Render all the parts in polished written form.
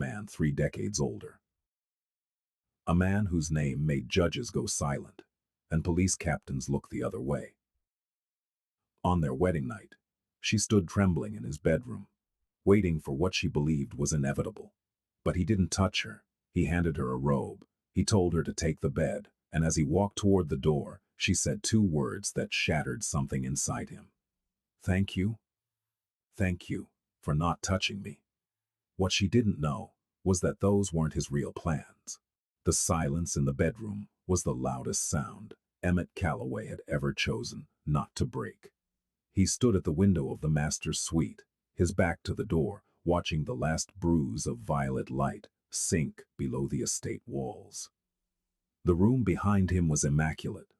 man 3 decades older. A man whose name made judges go silent, and police captains look the other way. On their wedding night, she stood trembling in his bedroom, waiting for what she believed was inevitable. But he didn't touch her. He handed her a robe. He told her to take the bed, and as he walked toward the door, she said 2 words that shattered something inside him. "Thank you. Thank you for not touching me." What she didn't know was that those weren't his real plans. The silence in the bedroom was the loudest sound Emmett Calloway had ever chosen not to break. He stood at the window of the master's suite, his back to the door, watching the last bruise of violet light sink below the estate walls. The room behind him was immaculate.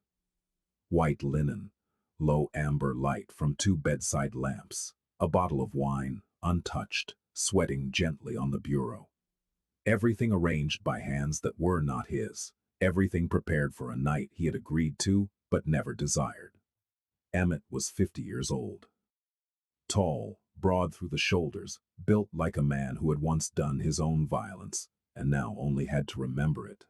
White linen, low amber light from 2 bedside lamps, a bottle of wine, untouched, sweating gently on the bureau. Everything arranged by hands that were not his, everything prepared for a night he had agreed to but never desired. Emmett was 50 years old. Tall, broad through the shoulders, built like a man who had once done his own violence and now only had to remember it.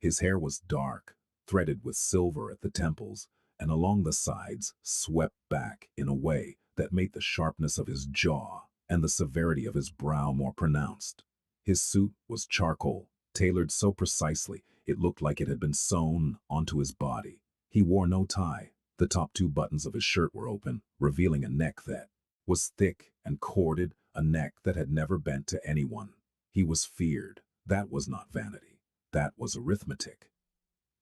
His hair was dark, threaded with silver at the temples, and along the sides swept back in a way that made the sharpness of his jaw and the severity of his brow more pronounced. His suit was charcoal, tailored so precisely it looked like it had been sewn onto his body. He wore no tie. The top 2 buttons of his shirt were open, revealing a neck that was thick and corded, a neck that had never bent to anyone. He was feared. That was not vanity. That was arithmetic.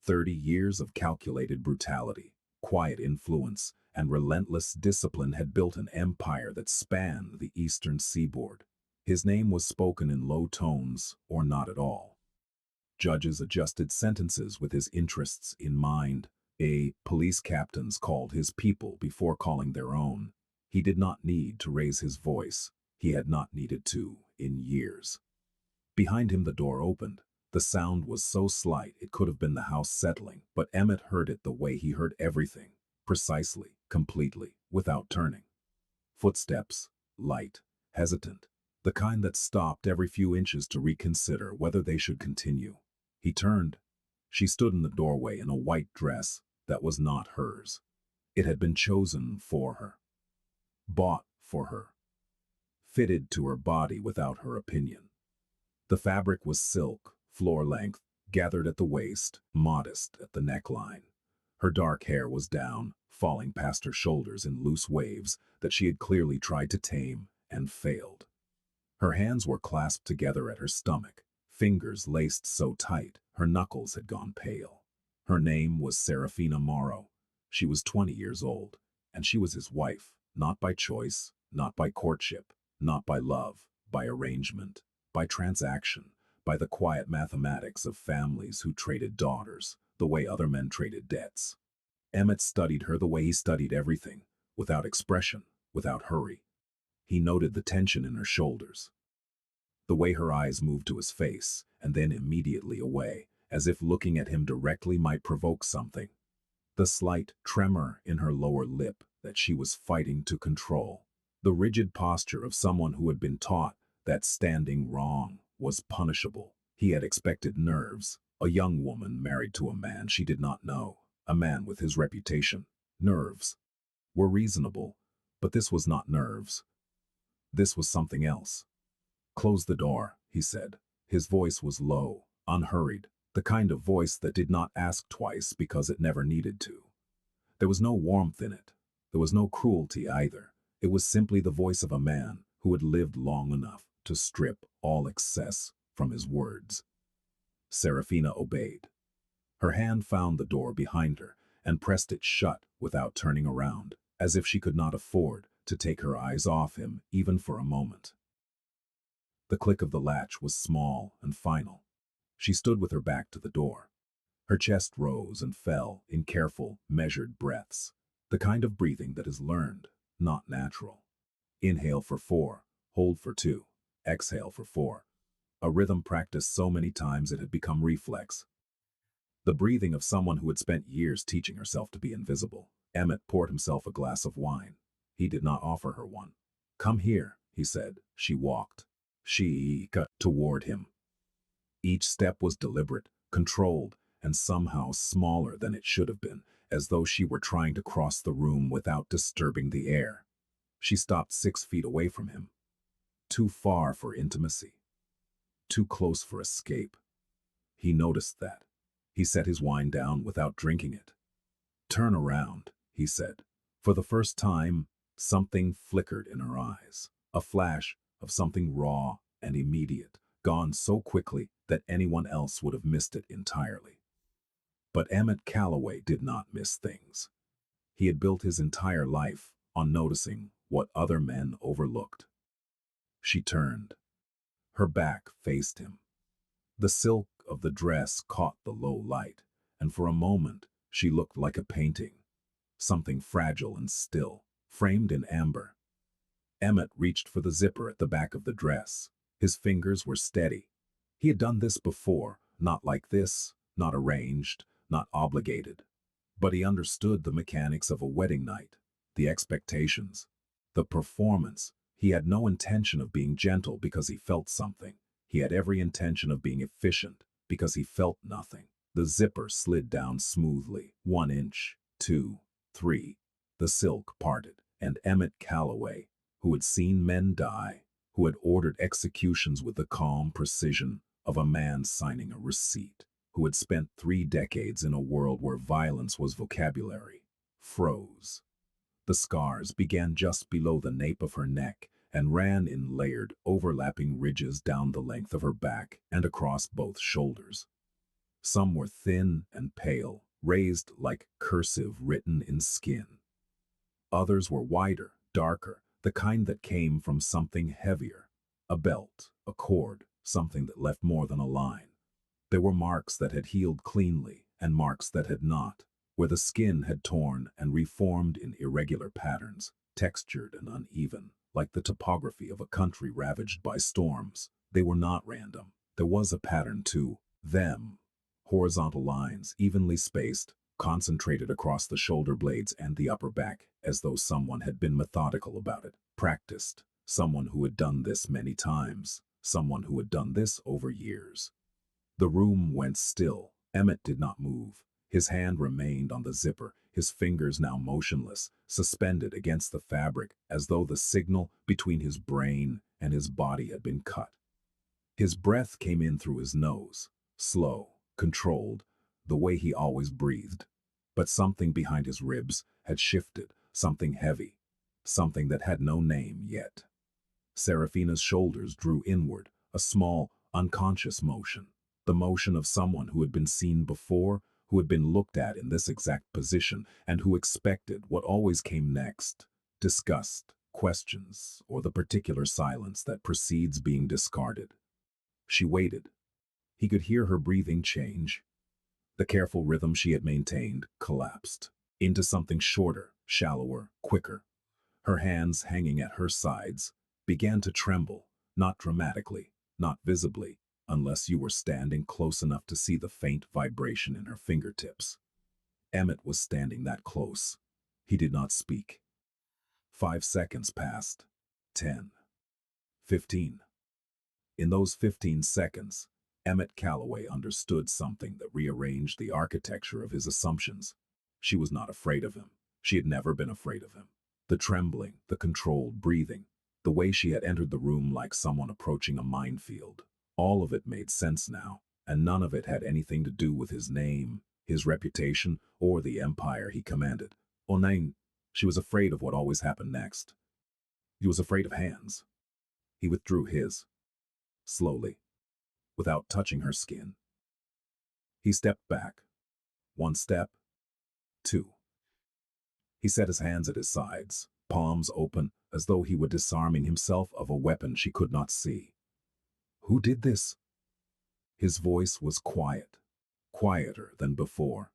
30 years of calculated brutality, quiet influence, and relentless discipline had built an empire that spanned the eastern seaboard. His name was spoken in low tones or not at all. Judges adjusted sentences with his interests in mind. Police captains called his people before calling their own. He did not need to raise his voice. He had not needed to in years. Behind him the door opened. The sound was so slight it could have been the house settling, but Emmett heard it the way he heard everything, precisely, completely, without turning. Footsteps, light, hesitant, the kind that stopped every few inches to reconsider whether they should continue. He turned. She stood in the doorway in a white dress that was not hers. It had been chosen for her, bought for her, fitted to her body without her opinion. The fabric was silk, floor-length, gathered at the waist, modest at the neckline. Her dark hair was down, falling past her shoulders in loose waves that she had clearly tried to tame and failed. Her hands were clasped together at her stomach, fingers laced so tight her knuckles had gone pale. Her name was Serafina Morrow. She was 20 years old, and she was his wife, not by choice, not by courtship, not by love, by arrangement, by transaction, by the quiet mathematics of families who traded daughters, the way other men traded debts. Emmett studied her the way he studied everything, without expression, without hurry. He noted the tension in her shoulders, the way her eyes moved to his face, and then immediately away, as if looking at him directly might provoke something. The slight tremor in her lower lip that she was fighting to control. The rigid posture of someone who had been taught that standing wrong was punishable. He had expected nerves, a young woman married to a man she did not know, a man with his reputation. Nerves were reasonable, but this was not nerves. This was something else. "Close the door," he said. His voice was low, unhurried, the kind of voice that did not ask twice because it never needed to. There was no warmth in it. There was no cruelty either. It was simply the voice of a man who had lived long enough to strip all excess from his words. Serafina obeyed. Her hand found the door behind her and pressed it shut without turning around, as if she could not afford to take her eyes off him even for a moment. The click of the latch was small and final. She stood with her back to the door. Her chest rose and fell in careful, measured breaths, the kind of breathing that is learned, not natural. Inhale for 4, hold for 2, exhale for 4. A rhythm practiced so many times it had become reflex. The breathing of someone who had spent years teaching herself to be invisible. Emmett poured himself a glass of wine. He did not offer her one. "Come here," he said. She walked. She cut toward him. Each step was deliberate, controlled, and somehow smaller than it should have been, as though she were trying to cross the room without disturbing the air. She stopped 6 feet away from him. Too far for intimacy. Too close for escape. He noticed that. He set his wine down without drinking it. "Turn around," he said. For the first time, something flickered in her eyes. A flash of something raw and immediate, gone so quickly that anyone else would have missed it entirely. But Emmett Calloway did not miss things. He had built his entire life on noticing what other men overlooked. She turned. Her back faced him. The silk of the dress caught the low light, and for a moment she looked like a painting, something fragile and still, framed in amber. Emmett reached for the zipper at the back of the dress. His fingers were steady. He had done this before, not like this, not arranged, not obligated. But he understood the mechanics of a wedding night, the expectations, the performance. He had no intention of being gentle because he felt something. He had every intention of being efficient because he felt nothing. The zipper slid down smoothly, 1 inch, 2, 3. The silk parted, and Emmett Calloway, who had seen men die, who had ordered executions with the calm precision of a man signing a receipt, who had spent 3 decades in a world where violence was vocabulary, froze. The scars began just below the nape of her neck and ran in layered, overlapping ridges down the length of her back and across both shoulders. Some were thin and pale, raised like cursive written in skin. Others were wider, darker, the kind that came from something heavier. A belt, a cord, something that left more than a line. There were marks that had healed cleanly and marks that had not, where the skin had torn and reformed in irregular patterns, textured and uneven, like the topography of a country ravaged by storms. They were not random. There was a pattern to them. Horizontal lines, evenly spaced, concentrated across the shoulder blades and the upper back, as though someone had been methodical about it, practiced, someone who had done this many times, someone who had done this over years. The room went still. Emmett did not move. His hand remained on the zipper, his fingers now motionless, suspended against the fabric, as though the signal between his brain and his body had been cut. His breath came in through his nose, slow, controlled, the way he always breathed. But something behind his ribs had shifted, something heavy, something that had no name yet. Serafina's shoulders drew inward, a small, unconscious motion. The motion of someone who had been seen before, who had been looked at in this exact position, and who expected what always came next: disgust, questions, or the particular silence that precedes being discarded. She waited. He could hear her breathing change. The careful rhythm she had maintained collapsed into something shorter, shallower, quicker. Her hands, hanging at her sides, began to tremble, not dramatically, not visibly, unless you were standing close enough to see the faint vibration in her fingertips. Emmett was standing that close. He did not speak. 5 seconds passed. 10. 15. In those 15 seconds, Emmett Calloway understood something that rearranged the architecture of his assumptions. She was not afraid of him. She had never been afraid of him. The trembling, the controlled breathing, the way she had entered the room like someone approaching a minefield. All of it made sense now, and none of it had anything to do with his name, his reputation, or the empire he commanded. Onain, she was afraid of what always happened next. He was afraid of hands. He withdrew his, slowly, without touching her skin. He stepped back. 1 step, 2. He set his hands at his sides, palms open, as though he were disarming himself of a weapon she could not see. Who did this? His voice was quiet, quieter than before.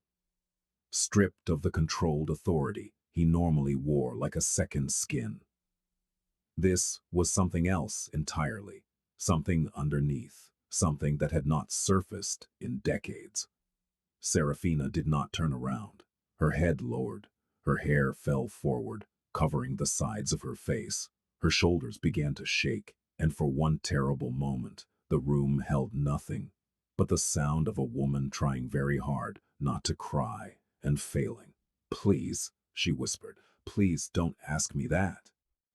Stripped of the controlled authority he normally wore like a second skin. This was something else entirely, something underneath, something that had not surfaced in decades. Serafina did not turn around. Her head lowered. Her hair fell forward, covering the sides of her face. Her shoulders began to shake, And for one terrible moment, the room held nothing but the sound of a woman trying very hard not to cry and failing. "Please," she whispered, "please don't ask me that."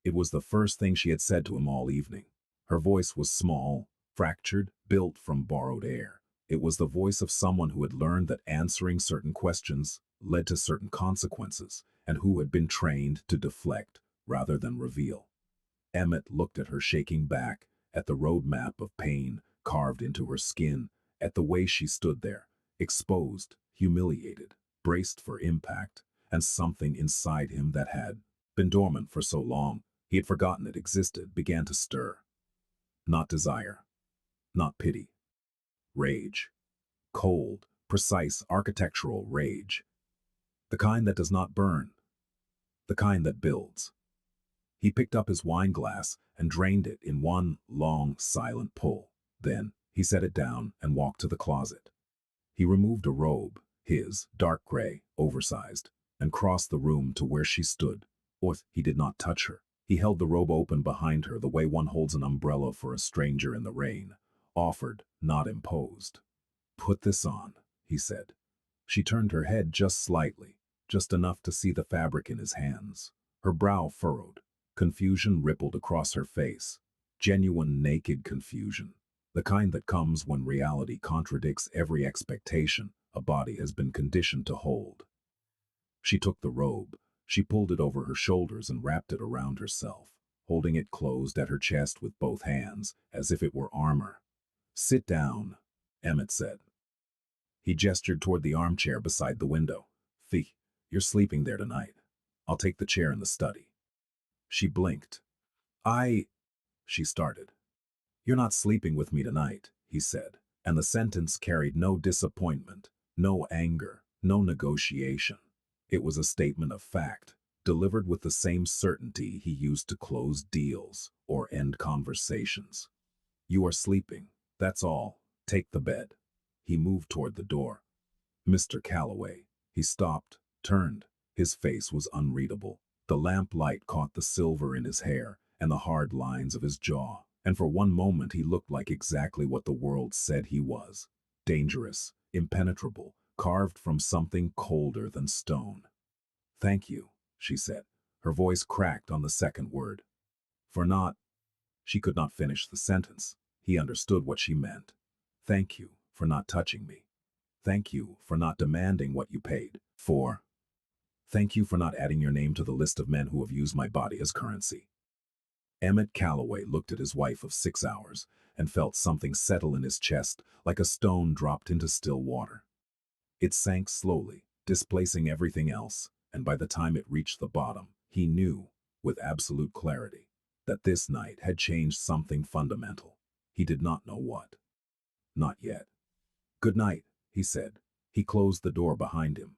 It was the first thing she had said to him all evening. Her voice was small, fractured, built from borrowed air. It was the voice of someone who had learned that answering certain questions led to certain consequences, and who had been trained to deflect rather than reveal. Emmett looked at her shaking back, at the roadmap of pain carved into her skin, at the way she stood there, exposed, humiliated, braced for impact, and something inside him that had been dormant for so long, he had forgotten it existed, began to stir. Not desire, not pity. Rage. Cold, precise, architectural rage. The kind that does not burn. The kind that builds. He picked up his wine glass and drained it in one long, silent pull. Then he set it down and walked to the closet. He removed a robe, his, dark gray, oversized, and crossed the room to where she stood. He did not touch her. He held the robe open behind her the way one holds an umbrella for a stranger in the rain. Offered, not imposed. "Put this on," he said. She turned her head just slightly, just enough to see the fabric in his hands. Her brow furrowed. Confusion rippled across her face. Genuine naked confusion. The kind that comes when reality contradicts every expectation a body has been conditioned to hold. She took the robe. She pulled it over her shoulders and wrapped it around herself, holding it closed at her chest with both hands, as if it were armor. "Sit down," Emmett said. He gestured toward the armchair beside the window. "Fee, you're sleeping there tonight. I'll take the chair in the study." She blinked. She started. "You're not sleeping with me tonight," he said, and the sentence carried no disappointment, no anger, no negotiation. It was a statement of fact, delivered with the same certainty he used to close deals or end conversations. "You are sleeping, that's all. Take the bed." He moved toward the door. "Mr. Calloway." He stopped, turned. His face was unreadable. The lamplight caught the silver in his hair and the hard lines of his jaw, and for one moment he looked like exactly what the world said he was. Dangerous, impenetrable, carved from something colder than stone. "Thank you," she said. Her voice cracked on the second word. "For not—" She could not finish the sentence. He understood what she meant. "Thank you for not touching me. Thank you for not demanding what you paid for. Thank you for not adding your name to the list of men who have used my body as currency." Emmett Calloway looked at his wife of 6 hours and felt something settle in his chest like a stone dropped into still water. It sank slowly, displacing everything else, and by the time it reached the bottom, he knew, with absolute clarity, that this night had changed something fundamental. He did not know what. Not yet. "Good night," he said. He closed the door behind him.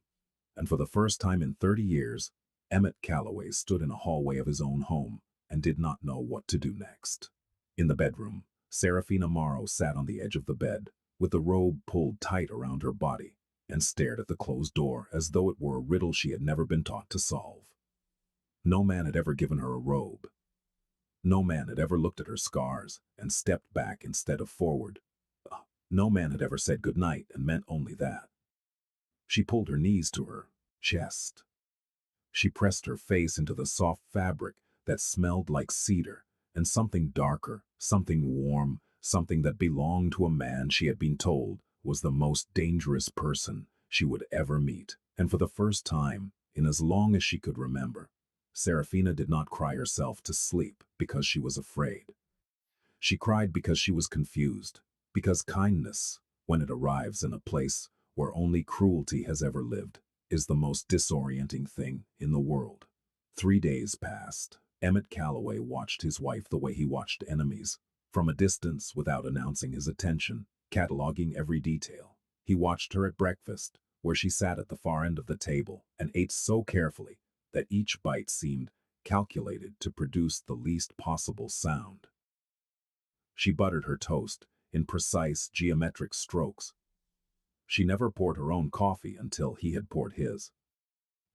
And for the first time in 30 years, Emmett Calloway stood in a hallway of his own home and did not know what to do next. In the bedroom, Serafina Morrow sat on the edge of the bed, with the robe pulled tight around her body, and stared at the closed door as though it were a riddle she had never been taught to solve. No man had ever given her a robe. No man had ever looked at her scars and stepped back instead of forward. No man had ever said good night and meant only that. She pulled her knees to her chest. She pressed her face into the soft fabric that smelled like cedar and something darker, something warm, something that belonged to a man she had been told was the most dangerous person she would ever meet. And for the first time, in as long as she could remember, Serafina did not cry herself to sleep because she was afraid. She cried because she was confused, because kindness, when it arrives in a place where only cruelty has ever lived, is the most disorienting thing in the world. 3 days passed. Emmett Calloway watched his wife the way he watched enemies, from a distance without announcing his attention, cataloging every detail. He watched her at breakfast, where she sat at the far end of the table and ate so carefully that each bite seemed calculated to produce the least possible sound. She buttered her toast in precise geometric strokes. She never poured her own coffee until he had poured his.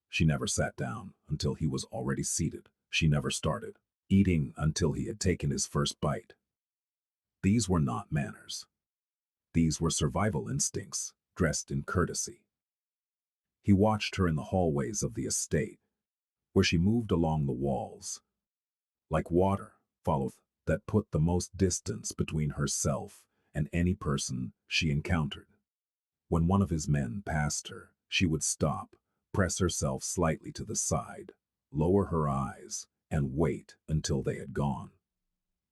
She never sat down until he was already seated. She never started eating until he had taken his first bite. These were not manners. These were survival instincts, dressed in courtesy. He watched her in the hallways of the estate, where she moved along the walls, like water, followed that put the most distance between herself and any person she encountered. When one of his men passed her, she would stop, press herself slightly to the side, lower her eyes, and wait until they had gone.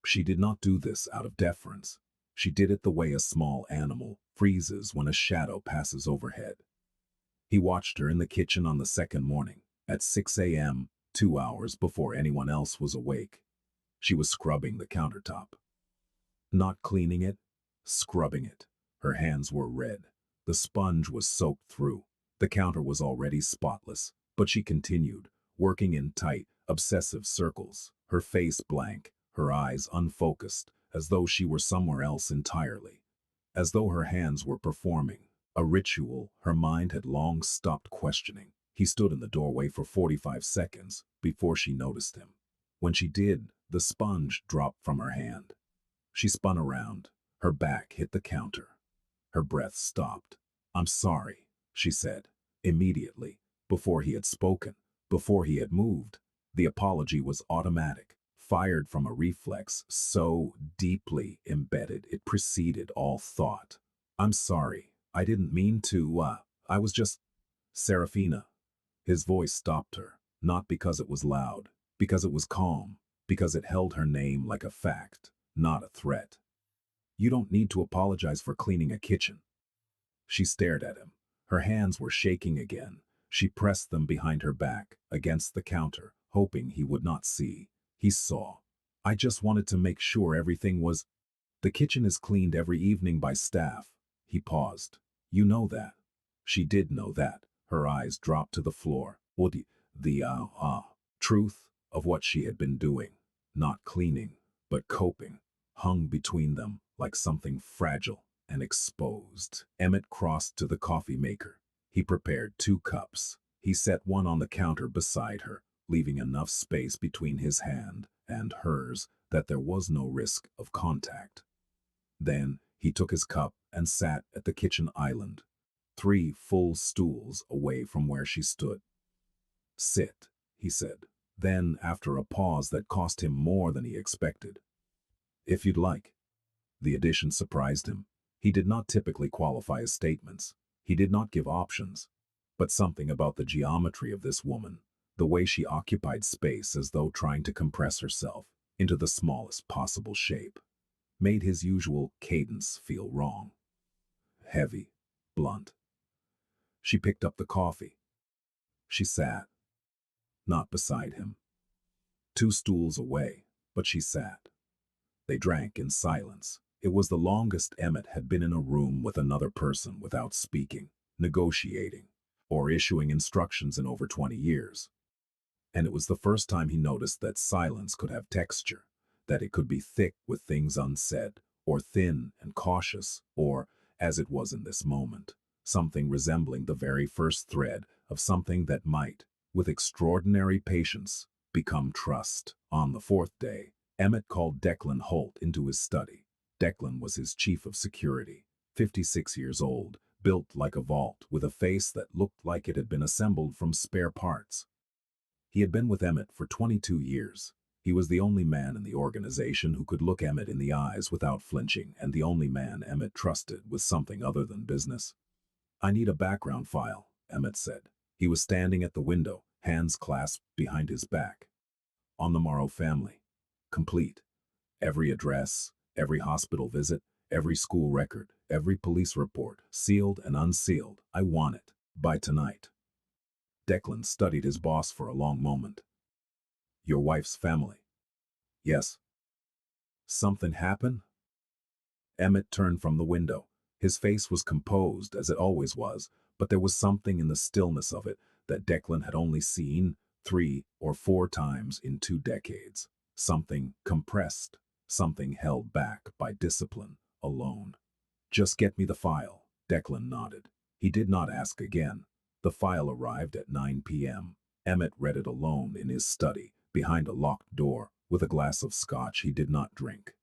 She did not do this out of deference. She did it the way a small animal freezes when a shadow passes overhead. He watched her in the kitchen on the second morning, at 6 a.m., 2 hours before anyone else was awake. She was scrubbing the countertop. Not cleaning it, scrubbing it. Her hands were red. The sponge was soaked through. The counter was already spotless, but she continued, working in tight, obsessive circles, her face blank, her eyes unfocused, as though she were somewhere else entirely. As though her hands were performing a ritual her mind had long stopped questioning. He stood in the doorway for 45 seconds before she noticed him. When she did, the sponge dropped from her hand. She spun around. Her back hit the counter. Her breath stopped. "I'm sorry," she said, immediately, before he had spoken, before he had moved. The apology was automatic, fired from a reflex so deeply embedded it preceded all thought. "I'm sorry. I didn't mean to, I was just—" "Serafina." His voice stopped her, not because it was loud, because it was calm, because it held her name like a fact, not a threat. "You don't need to apologize for cleaning a kitchen." She stared at him. Her hands were shaking again. She pressed them behind her back, against the counter, hoping he would not see. He saw. "I just wanted to make sure everything was—" "The kitchen is cleaned every evening by staff." He paused. "You know that." She did know that. Her eyes dropped to the floor. Well, the truth of what she had been doing, not cleaning, but coping, hung between them like something fragile and exposed. Emmett crossed to the coffee maker. He prepared 2 cups. He set one on the counter beside her, leaving enough space between his hand and hers that there was no risk of contact. Then he took his cup and sat at the kitchen island, 3 full stools away from where she stood. "Sit," he said. Then, after a pause that cost him more than he expected, "If you'd like." The addition surprised him. He did not typically qualify his statements. He did not give options. But something about the geometry of this woman, the way she occupied space as though trying to compress herself into the smallest possible shape, made his usual cadence feel wrong. Heavy, blunt. She picked up the coffee. She sat, not beside him, 2 stools away, but she sat. They drank in silence. It was the longest Emmett had been in a room with another person without speaking, negotiating, or issuing instructions in over 20 years. And it was the first time he noticed that silence could have texture, that it could be thick with things unsaid, or thin and cautious, or, as it was in this moment, something resembling the very first thread of something that might, with extraordinary patience, become trust. On the 4th day, Emmett called Declan Holt into his study. Declan was his chief of security, 56 years old, built like a vault, with a face that looked like it had been assembled from spare parts. He had been with Emmett for 22 years. He was the only man in the organization who could look Emmett in the eyes without flinching, and the only man Emmett trusted with something other than business. "I need a background file," Emmett said. He was standing at the window, hands clasped behind his back. "On the Morrow family. Complete. Every address, every hospital visit, every school record, every police report, sealed and unsealed. I want it. By tonight." Declan studied his boss for a long moment. "Your wife's family?" "Yes." "Something happen?" Emmett turned from the window. His face was composed, as it always was, but there was something in the stillness of it that Declan had only seen 3 or 4 times in 2 decades. Something compressed, something held back by discipline alone. "Just get me the file." Declan nodded. He did not ask again. The file arrived at 9 p.m. Emmett read it alone in his study, behind a locked door, with a glass of scotch he did not drink.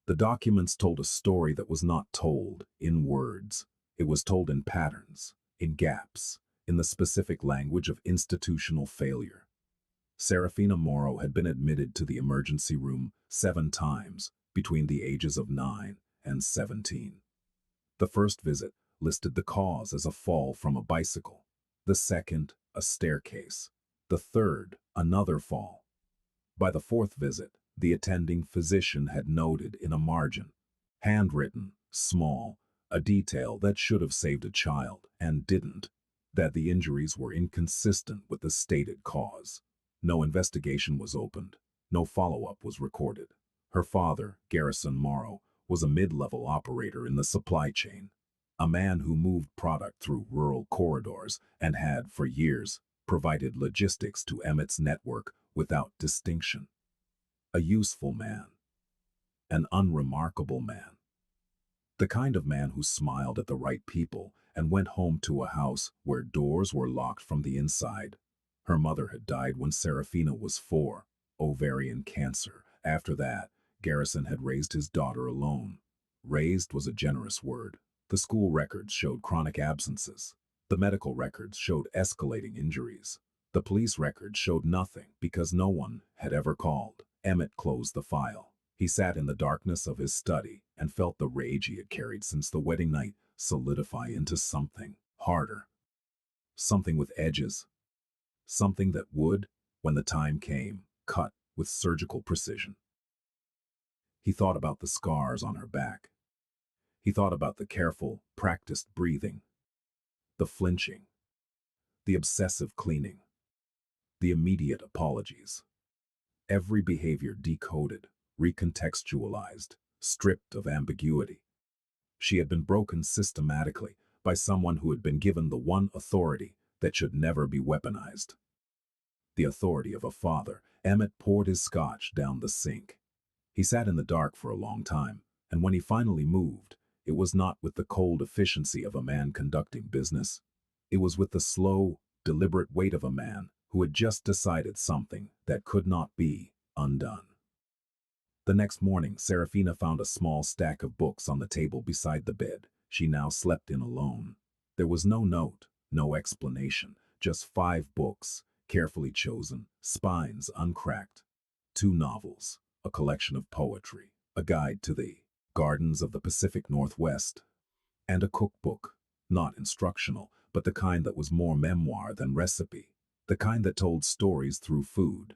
The documents told a story that was not told in words. It was told in patterns, in gaps, in the specific language of institutional failure. Serafina Morrow had been admitted to the emergency room 7 times between the ages of 9 and 17. The first visit listed the cause as a fall from a bicycle, the second, a staircase, the third, another fall. By the fourth visit, the attending physician had noted in a margin, handwritten, small, a detail that should have saved a child and didn't, that the injuries were inconsistent with the stated cause. No investigation was opened. No follow-up was recorded. Her father, Garrison Morrow, was a mid-level operator in the supply chain, a man who moved product through rural corridors and had, for years, provided logistics to Emmett's network without distinction. A useful man, an unremarkable man, the kind of man who smiled at the right people and went home to a house where doors were locked from the inside. Her mother had died when Serafina was 4, ovarian cancer. After that, Garrison had raised his daughter alone. Raised was a generous word. The school records showed chronic absences. The medical records showed escalating injuries. The police records showed nothing because no one had ever called. Emmett closed the file. He sat in the darkness of his study and felt the rage he had carried since the wedding night solidify into something harder, something with edges, something that would, when the time came, cut with surgical precision. He thought about the scars on her back. He thought about the careful, practiced breathing, the flinching, the obsessive cleaning, the immediate apologies. Every behavior decoded, recontextualized, stripped of ambiguity. She had been broken systematically by someone who had been given the one authority that should never be weaponized. The authority of a father. Emmett poured his scotch down the sink. He sat in the dark for a long time, and when he finally moved, it was not with the cold efficiency of a man conducting business. It was with the slow, deliberate weight of a man who had just decided something that could not be undone. The next morning, Serafina found a small stack of books on the table beside the bed. She now slept in alone. There was no note, no explanation, just 5 books, carefully chosen, spines uncracked. 2 novels, a collection of poetry, a guide to the gardens of the Pacific Northwest, and a cookbook, not instructional, but the kind that was more memoir than recipe, the kind that told stories through food.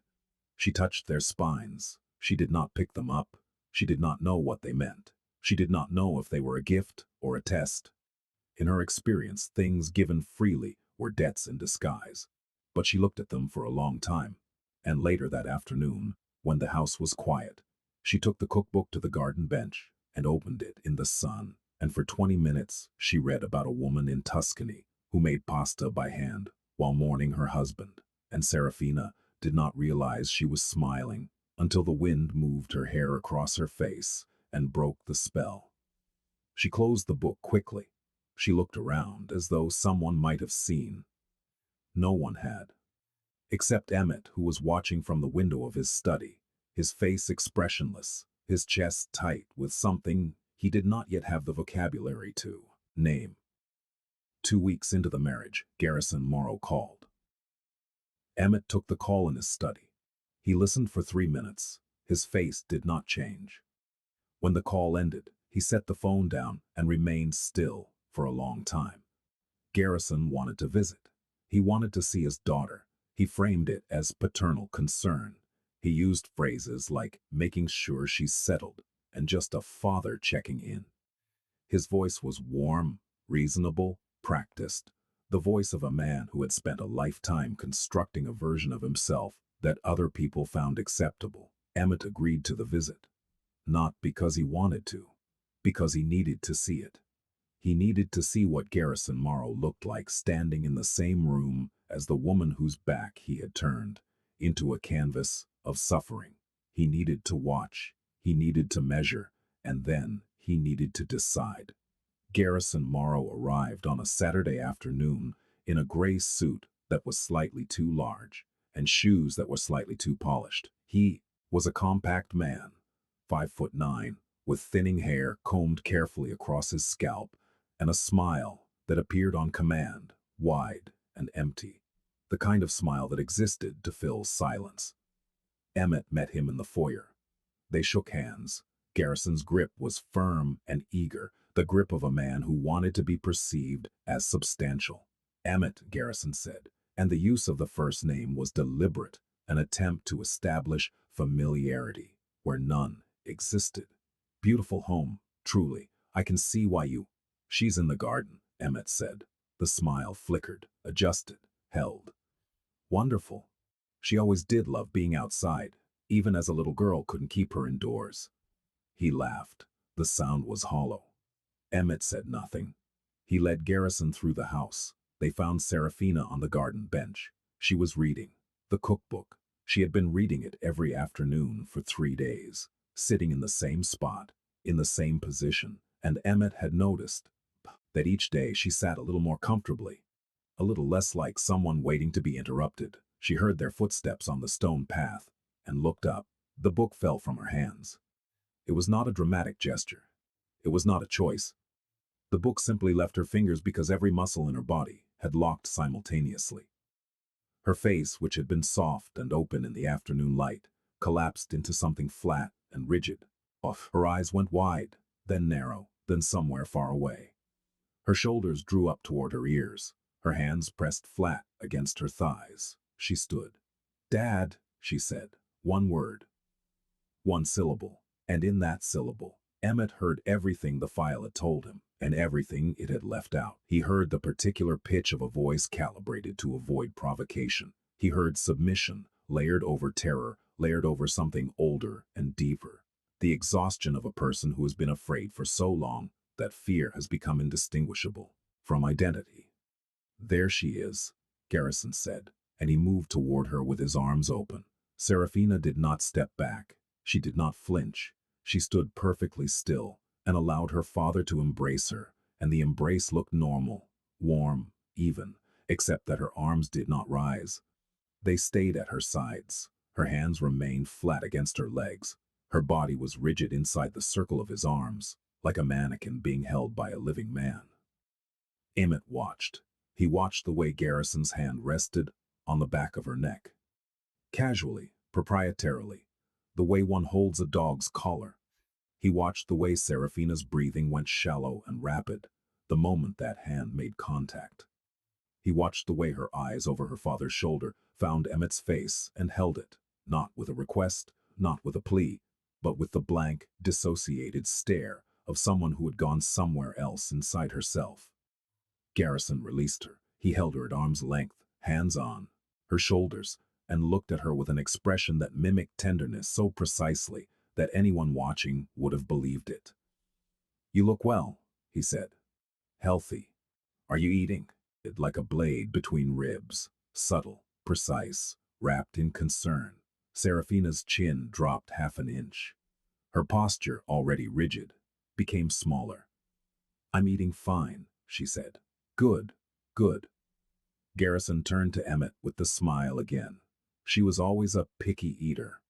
She touched their spines. She did not pick them up. She did not know what they meant. She did not know if they were a gift or a test. In her experience, things given freely were debts in disguise. But she looked at them for a long time. And later that afternoon, when the house was quiet, she took the cookbook to the garden bench and opened it in the sun. And for 20 minutes, she read about a woman in Tuscany who made pasta by hand while mourning her husband. And Serafina did not realize she was smiling until the wind moved her hair across her face and broke the spell. She closed the book quickly. She looked around as though someone might have seen. No one had, except Emmett, who was watching from the window of his study, his face expressionless, his chest tight with something he did not yet have the vocabulary to name. 2 weeks into the marriage, Garrison Morrow called. Emmett took the call in his study. He listened for 3 minutes. His face did not change. When the call ended, he set the phone down and remained still for a long time. Garrison wanted to visit. He wanted to see his daughter. He framed it as paternal concern. He used phrases like making sure she's settled and just a father checking in. His voice was warm, reasonable, practiced, the voice of a man who had spent a lifetime constructing a version of himself that other people found acceptable. Emmett agreed to the visit, not because he wanted to, because he needed to see it. He needed to see what Garrison Morrow looked like standing in the same room as the woman whose back he had turned into a canvas of suffering. He needed to watch, he needed to measure, and then he needed to decide. Garrison Morrow arrived on a Saturday afternoon in a gray suit that was slightly too large and shoes that were slightly too polished. He was a compact man, 5'9", with thinning hair combed carefully across his scalp, and a smile that appeared on command, wide and empty, the kind of smile that existed to fill silence. Emmett met him in the foyer. They shook hands. Garrison's grip was firm and eager, the grip of a man who wanted to be perceived as substantial. Emmett, Garrison said, and the use of the first name was deliberate, an attempt to establish familiarity where none existed. Beautiful home, truly. I can see why you... She's in the garden, Emmett said. The smile flickered, adjusted, held. Wonderful. She always did love being outside. Even as a little girl couldn't keep her indoors. He laughed. The sound was hollow. Emmett said nothing. He led Garrison through the house. They found Serafina on the garden bench. She was reading the cookbook. She had been reading it every afternoon for 3 days, sitting in the same spot, in the same position, and Emmett had noticed that each day she sat a little more comfortably, a little less like someone waiting to be interrupted. She heard their footsteps on the stone path and looked up. The book fell from her hands. It was not a dramatic gesture. It was not a choice. The book simply left her fingers because every muscle in her body had locked simultaneously. Her face, which had been soft and open in the afternoon light, collapsed into something flat and rigid. Her eyes went wide, then narrow, then somewhere far away. Her shoulders drew up toward her ears. Her hands pressed flat against her thighs. She stood. "Dad," she said. One word. One syllable. And in that syllable, Emmett heard everything the file had told him, and everything it had left out. He heard the particular pitch of a voice calibrated to avoid provocation. He heard submission, layered over terror, layered over something older and deeper. The exhaustion of a person who has been afraid for so long that fear has become indistinguishable from identity. "There she is," Garrison said, and he moved toward her with his arms open. Serafina did not step back. She did not flinch. She stood perfectly still and allowed her father to embrace her, and the embrace looked normal, warm, even, except that her arms did not rise. They stayed at her sides. Her hands remained flat against her legs. Her body was rigid inside the circle of his arms, like a mannequin being held by a living man. Emmett watched. He watched the way Garrison's hand rested on the back of her neck. Casually, proprietarily, the way one holds a dog's collar. He watched the way Serafina's breathing went shallow and rapid, the moment that hand made contact. He watched the way her eyes over her father's shoulder found Emmett's face and held it, not with a request, not with a plea, but with the blank, dissociated stare of someone who had gone somewhere else inside herself. Garrison released her. He held her at arm's length, hands on her shoulders, and looked at her with an expression that mimicked tenderness so precisely that anyone watching would have believed it. "You look well," he said. "Healthy. Are you eating?" It like a blade between ribs, subtle, precise, wrapped in concern. Serafina's chin dropped 1/2 inch. Her posture, already rigid, became smaller. "I'm eating fine," she said. "Good, good." Garrison turned to Emmett with the smile again. She was always a picky eater.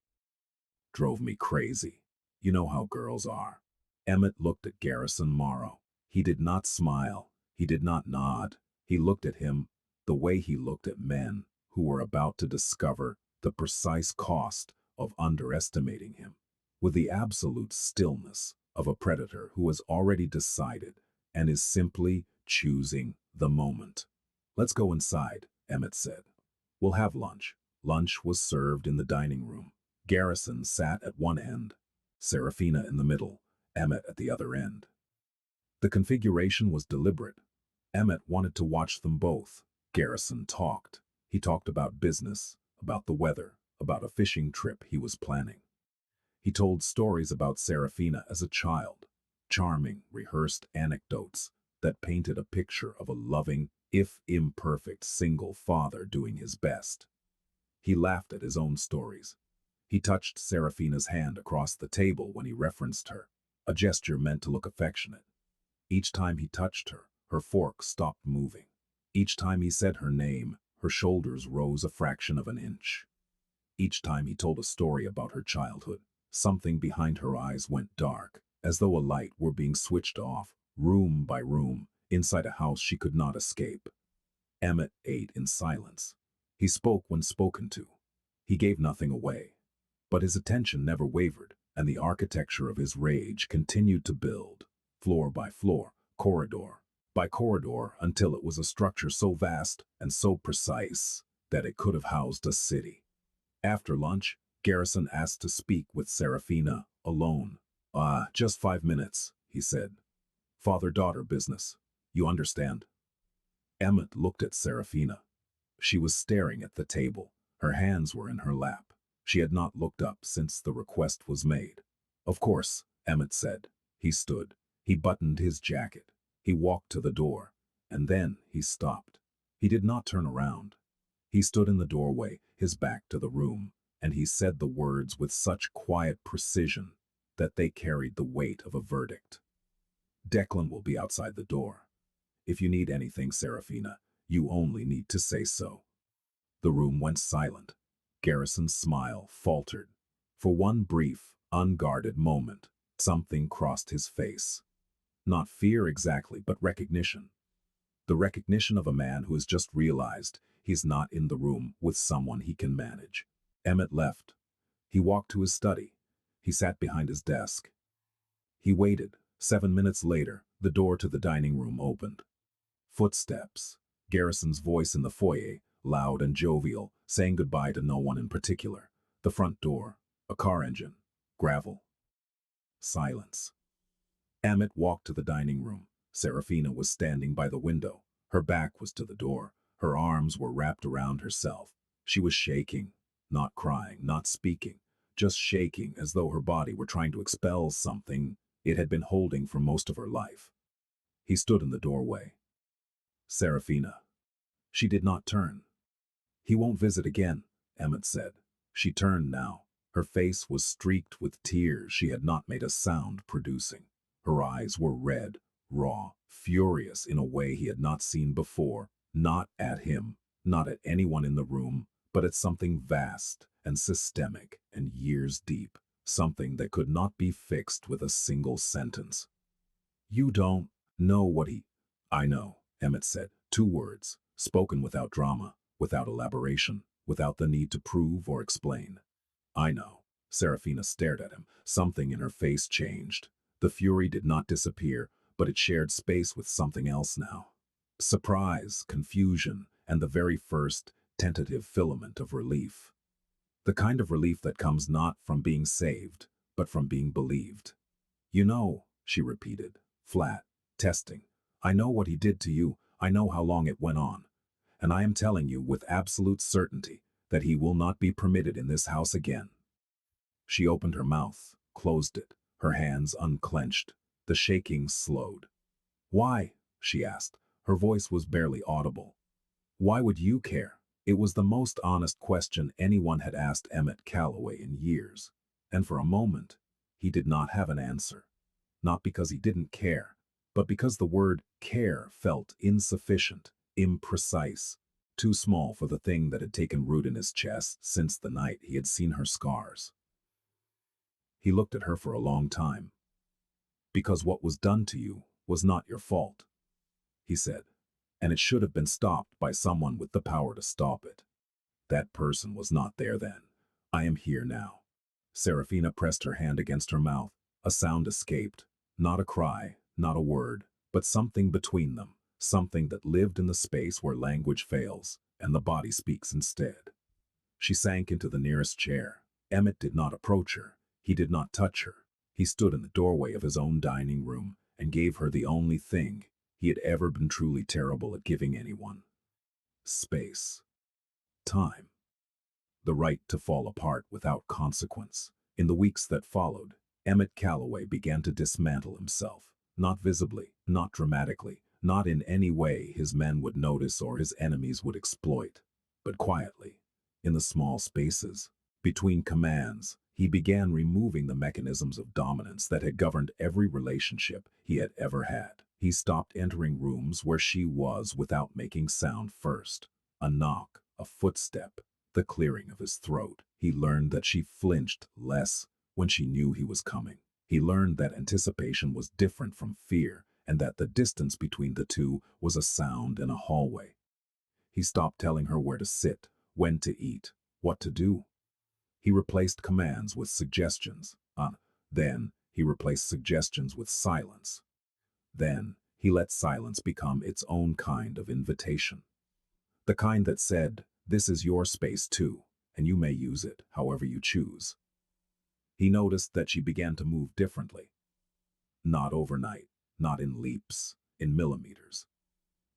"Drove me crazy. You know how girls are." Emmett looked at Garrison Morrow. He did not smile. He did not nod. He looked at him the way he looked at men who were about to discover the precise cost of underestimating him, with the absolute stillness of a predator who has already decided and is simply choosing the moment. "Let's go inside," Emmett said. "We'll have lunch." Lunch was served in the dining room. Garrison sat at one end, Serafina in the middle, Emmett at the other end. The configuration was deliberate. Emmett wanted to watch them both. Garrison talked. He talked about business, about the weather, about a fishing trip he was planning. He told stories about Serafina as a child, charming, rehearsed anecdotes that painted a picture of a loving, if imperfect, single father doing his best. He laughed at his own stories. He touched Serafina's hand across the table when he referenced her, a gesture meant to look affectionate. Each time he touched her, her fork stopped moving. Each time he said her name, her shoulders rose a fraction of an inch. Each time he told a story about her childhood, something behind her eyes went dark, as though a light were being switched off, room by room, inside a house she could not escape. Emmett ate in silence. He spoke when spoken to. He gave nothing away. But his attention never wavered, and the architecture of his rage continued to build, floor by floor, corridor by corridor, until it was a structure so vast and so precise that it could have housed a city. After lunch, Garrison asked to speak with Serafina, alone. Just 5 minutes, he said. Father-daughter business. You understand? Emmett looked at Serafina. She was staring at the table. Her hands were in her lap. She had not looked up since the request was made. Of course, Emmett said. He stood. He buttoned his jacket. He walked to the door. And then he stopped. He did not turn around. He stood in the doorway, his back to the room, and he said the words with such quiet precision that they carried the weight of a verdict. Declan will be outside the door. If you need anything, Serafina, you only need to say so. The room went silent. Garrison's smile faltered. For one brief, unguarded moment, something crossed his face. Not fear exactly, but recognition. The recognition of a man who has just realized he's not in the room with someone he can manage. Emmett left. He walked to his study. He sat behind his desk. He waited. 7 minutes later, the door to the dining room opened. Footsteps. Garrison's voice in the foyer, loud and jovial, saying goodbye to no one in particular. The front door. A car engine. Gravel. Silence. Emmett walked to the dining room. Serafina was standing by the window. Her back was to the door. Her arms were wrapped around herself. She was shaking, not crying, not speaking, just shaking as though her body were trying to expel something it had been holding for most of her life. He stood in the doorway. Serafina. She did not turn. He won't visit again, Emmett said. She turned now. Her face was streaked with tears she had not made a sound producing. Her eyes were red, raw, furious in a way he had not seen before, not at him, not at anyone in the room, but at something vast and systemic and years deep, something that could not be fixed with a single sentence. You don't know what he... I know, Emmett said. 2 words, spoken without drama, without elaboration, without the need to prove or explain. I know. Serafina stared at him. Something in her face changed. The fury did not disappear, but it shared space with something else now. Surprise, confusion, and the very first, tentative filament of relief. The kind of relief that comes not from being saved, but from being believed. You know, she repeated, flat, testing. I know what he did to you. I know how long it went on. And I am telling you with absolute certainty that he will not be permitted in this house again. She opened her mouth, closed it, her hands unclenched. The shaking slowed. Why? She asked. Her voice was barely audible. Why would you care? It was the most honest question anyone had asked Emmett Calloway in years. And for a moment, he did not have an answer. Not because he didn't care, but because the word care felt insufficient, imprecise, too small for the thing that had taken root in his chest since the night he had seen her scars. He looked at her for a long time. Because what was done to you was not your fault, he said, and it should have been stopped by someone with the power to stop it. That person was not there then. I am here now. Serafina pressed her hand against her mouth. A sound escaped. Not a cry, not a word, but something between them, something that lived in the space where language fails and the body speaks instead. She sank into the nearest chair. Emmett did not approach her. He did not touch her. He stood in the doorway of his own dining room and gave her the only thing he had ever been truly terrible at giving anyone. Space. Time. The right to fall apart without consequence. In the weeks that followed, Emmett Calloway began to dismantle himself. Not visibly, not dramatically, not in any way his men would notice or his enemies would exploit, but quietly, in the small spaces, between commands, he began removing the mechanisms of dominance that had governed every relationship he had ever had. He stopped entering rooms where she was without making sound first. A knock, a footstep, the clearing of his throat. He learned that she flinched less when she knew he was coming. He learned that anticipation was different from fear and that the distance between the two was a sound in a hallway. He stopped telling her where to sit, when to eat, what to do. He replaced commands with suggestions. Then he replaced suggestions with silence. Then he let silence become its own kind of invitation. The kind that said, "This is your space too, and you may use it however you choose." He noticed that she began to move differently. Not overnight, not in leaps, in millimeters.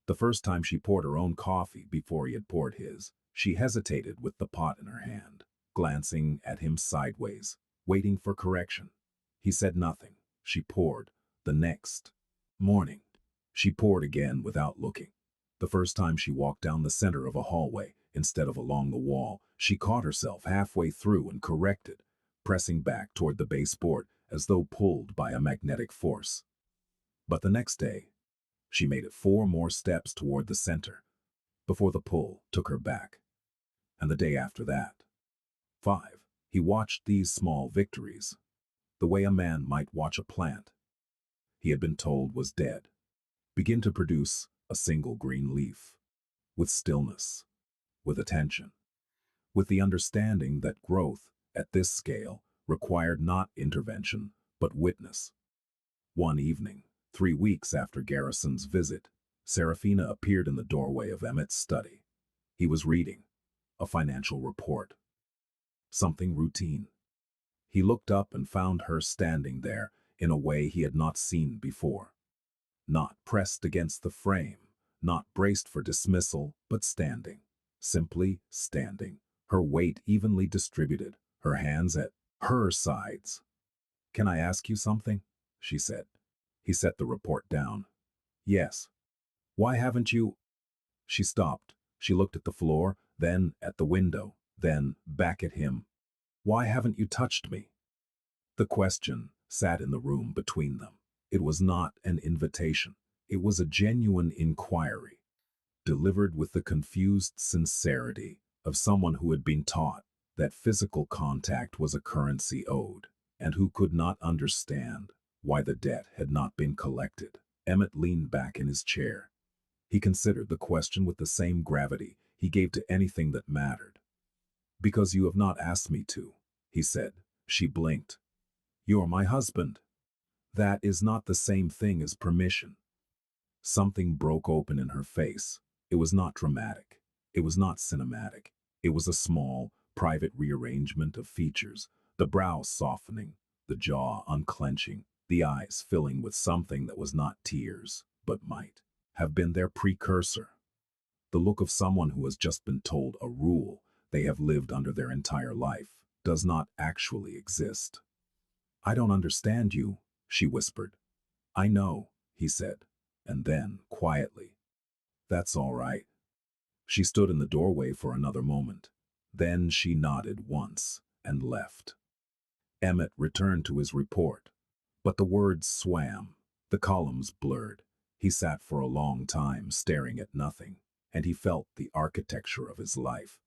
The first time she poured her own coffee before he had poured his, she hesitated with the pot in her hand, glancing at him sideways, waiting for correction. He said nothing. She poured. The next morning, she poured again without looking. The first time she walked down the center of a hallway instead of along the wall, she caught herself halfway through and corrected, pressing back toward the baseboard as though pulled by a magnetic force. But the next day, she made it 4 more steps toward the center before the pull took her back. And the day after that, 5, he watched these small victories, the way a man might watch a plant he had been told was dead begin to produce a single green leaf, with stillness, with attention, with the understanding that growth at this scale required not intervention, but witness. One evening, 3 weeks after Garrison's visit, Serafina appeared in the doorway of Emmett's study. He was reading a financial report, something routine. He looked up and found her standing there in a way he had not seen before. Not pressed against the frame, not braced for dismissal, but standing, simply standing, her weight evenly distributed, her hands at her sides. "Can I ask you something?" she said. He set the report down. "Yes." "Why haven't you—" She stopped. She looked at the floor, then at the window, then back at him. "Why haven't you touched me?" The question sat in the room between them. It was not an invitation. It was a genuine inquiry, delivered with the confused sincerity of someone who had been taught that physical contact was a currency owed, and who could not understand why the debt had not been collected. Emmett leaned back in his chair. He considered the question with the same gravity he gave to anything that mattered. "Because you have not asked me to," he said. She blinked. "You're my husband." That is not the same thing as permission. Something broke open in her face. It was not dramatic. It was not cinematic. It was a small, private rearrangement of features, the brow softening, the jaw unclenching, the eyes filling with something that was not tears, but might have been their precursor. The look of someone who has just been told a rule they have lived under their entire life does not actually exist. "I don't understand you," she whispered. "I know," he said, and then, quietly, "That's all right." She stood in the doorway for another moment. Then she nodded once and left. Emmett returned to his report, but the words swam, the columns blurred. He sat for a long time staring at nothing, and he felt the architecture of his life,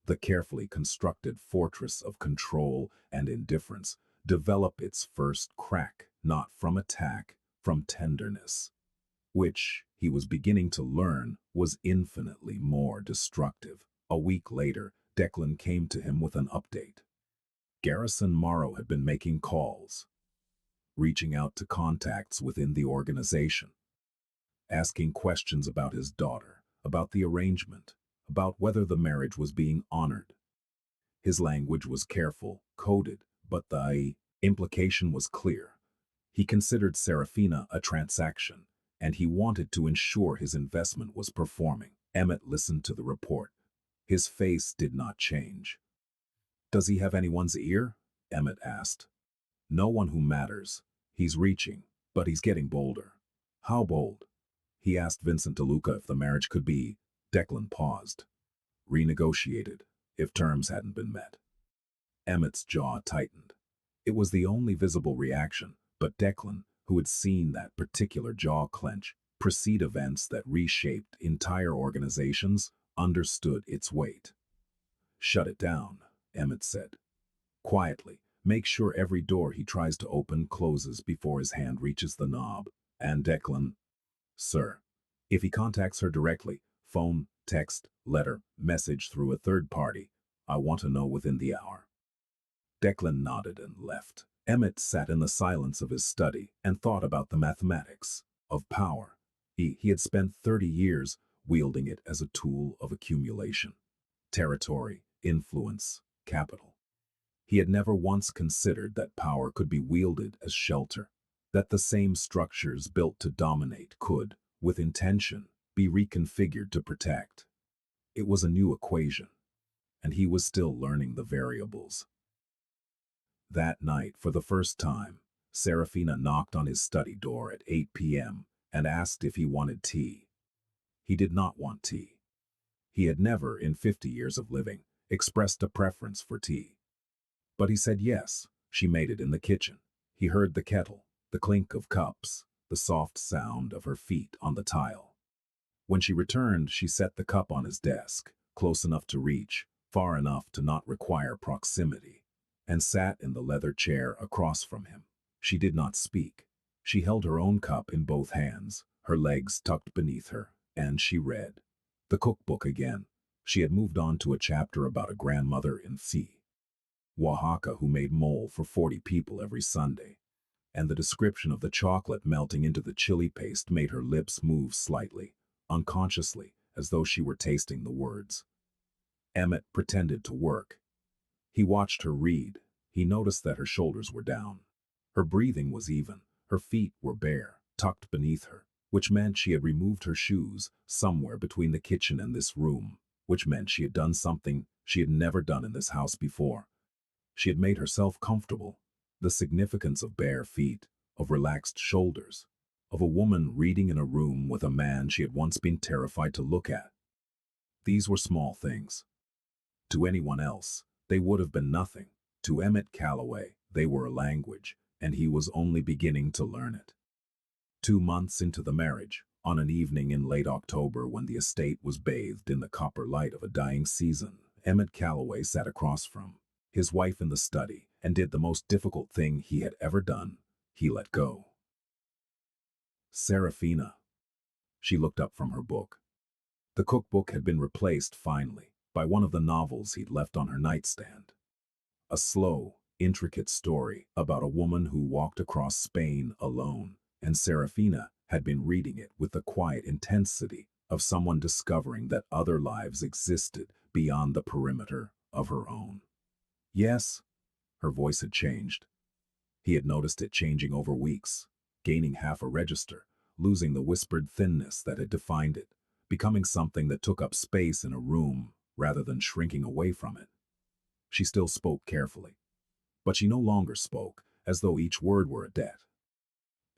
the carefully constructed fortress of control and indifference, develop its first crack, not from attack, from tenderness, which, he was beginning to learn, was infinitely more destructive. A week later, Declan came to him with an update. Garrison Morrow had been making calls, reaching out to contacts within the organization, asking questions about his daughter, about the arrangement, about whether the marriage was being honored. His language was careful, coded, but the implication was clear. He considered Serafina a transaction, and he wanted to ensure his investment was performing. Emmett listened to the report. His face did not change. "Does he have anyone's ear?" Emmett asked. "No one who matters. He's reaching, but he's getting bolder." "How bold?" He asked Vincent DeLuca if the marriage could be— Declan paused. "Renegotiated, if terms hadn't been met." Emmett's jaw tightened. It was the only visible reaction, but Declan, who had seen that particular jaw clench precede events that reshaped entire organizations, understood its weight. "Shut it down," Emmett said, quietly, Make sure every door he tries to open closes before his hand reaches the knob. And Declan, sir, if he contacts her directly, phone, text, letter, message through a third party, I want to know within the hour. Declan nodded and left. Emmett sat in the silence of his study and thought about the mathematics of power. He had spent 30 years wielding it as a tool of accumulation, territory, influence, capital. He had never once considered that power could be wielded as shelter, that the same structures built to dominate could, with intention, be reconfigured to protect. It was a new equation, and he was still learning the variables. That night, for the first time, Serafina knocked on his study door at 8 p.m. and asked if he wanted tea. He did not want tea. He had never, in 50 years of living, expressed a preference for tea. But he said yes. She made it in the kitchen. He heard the kettle, the clink of cups, the soft sound of her feet on the tile. When she returned, she set the cup on his desk, close enough to reach, far enough to not require proximity, and sat in the leather chair across from him. She did not speak. She held her own cup in both hands, her legs tucked beneath her, and she read. The cookbook again. She had moved on to a chapter about a grandmother in Oaxaca who made mole for 40 people every Sunday, and the description of the chocolate melting into the chili paste made her lips move slightly, unconsciously, as though she were tasting the words. Emmett pretended to work. He watched her read. He noticed that her shoulders were down. Her breathing was even. Her feet were bare, tucked beneath her, which meant she had removed her shoes somewhere between the kitchen and this room, which meant she had done something she had never done in this house before. She had made herself comfortable. The significance of bare feet, of relaxed shoulders, of a woman reading in a room with a man she had once been terrified to look at. These were small things. To anyone else, they would have been nothing. To Emmett Calloway, they were a language, and he was only beginning to learn it. 2 months into the marriage, on an evening in late October when the estate was bathed in the copper light of a dying season, Emmett Calloway sat across from his wife in the study and did the most difficult thing he had ever done. He let go. Serafina. She looked up from her book. The cookbook had been replaced, finally, by one of the novels he'd left on her nightstand. A slow, intricate story about a woman who walked across Spain alone, and Serafina had been reading it with the quiet intensity of someone discovering that other lives existed beyond the perimeter of her own. Yes, her voice had changed. He had noticed it changing over weeks, gaining half a register, losing the whispered thinness that had defined it, becoming something that took up space in a room rather than shrinking away from it. She still spoke carefully, but she no longer spoke as though each word were a debt.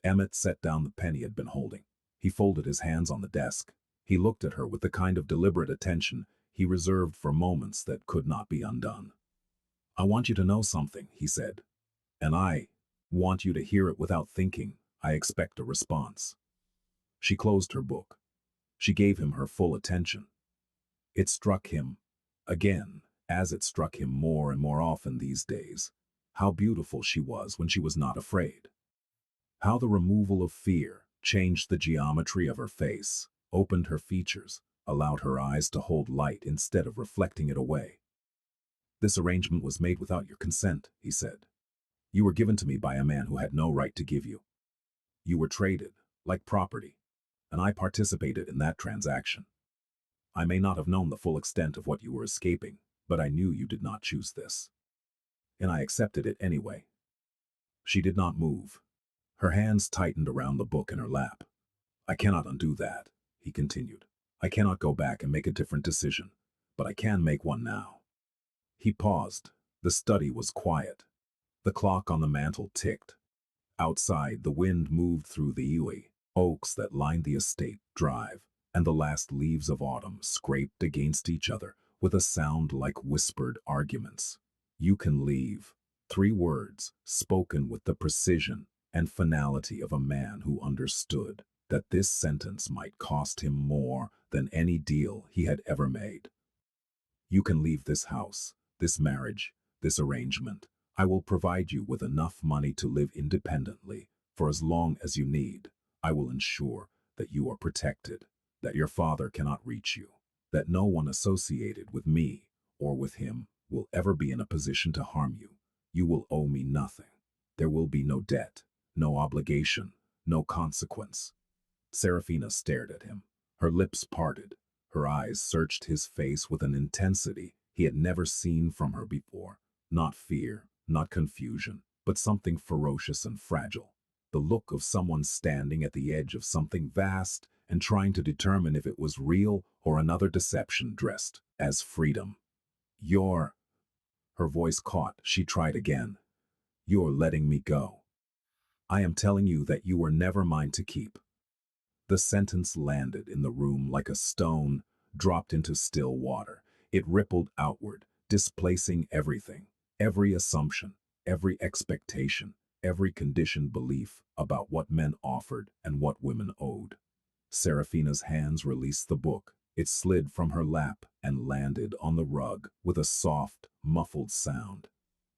Emmett set down the pen he had been holding. He folded his hands on the desk. He looked at her with the kind of deliberate attention he reserved for moments that could not be undone. I want you to know something, he said. And I want you to hear it without thinking. I expect a response. She closed her book. She gave him her full attention. It struck him, again, as it struck him more and more often these days, how beautiful she was when she was not afraid. How the removal of fear changed the geometry of her face, opened her features, allowed her eyes to hold light instead of reflecting it away. This arrangement was made without your consent, he said. You were given to me by a man who had no right to give you. You were traded, like property, and I participated in that transaction. I may not have known the full extent of what you were escaping, but I knew you did not choose this. And I accepted it anyway. She did not move. Her hands tightened around the book in her lap. I cannot undo that, he continued. I cannot go back and make a different decision, but I can make one now. He paused. The study was quiet. The clock on the mantel ticked. Outside, the wind moved through the oaks that lined the estate drive, and the last leaves of autumn scraped against each other with a sound like whispered arguments. You can leave. 3 words, spoken with the precision and finality of a man who understood that this sentence might cost him more than any deal he had ever made. You can leave this house, this marriage, this arrangement. I will provide you with enough money to live independently for as long as you need. I will ensure that you are protected, that your father cannot reach you, that no one associated with me or with him will ever be in a position to harm you. You will owe me nothing. There will be no debt, no obligation, no consequence. Serafina stared at him. Her lips parted. Her eyes searched his face with an intensity he had never seen from her before. Not fear, not confusion, but something ferocious and fragile. The look of someone standing at the edge of something vast and trying to determine if it was real or another deception dressed as freedom. You're... Her voice caught. She tried again. You're letting me go. I am telling you that you were never mine to keep. The sentence landed in the room like a stone dropped into still water. It rippled outward, displacing everything, every assumption, every expectation, every conditioned belief about what men offered and what women owed. Serafina's hands released the book. It slid from her lap and landed on the rug with a soft, muffled sound.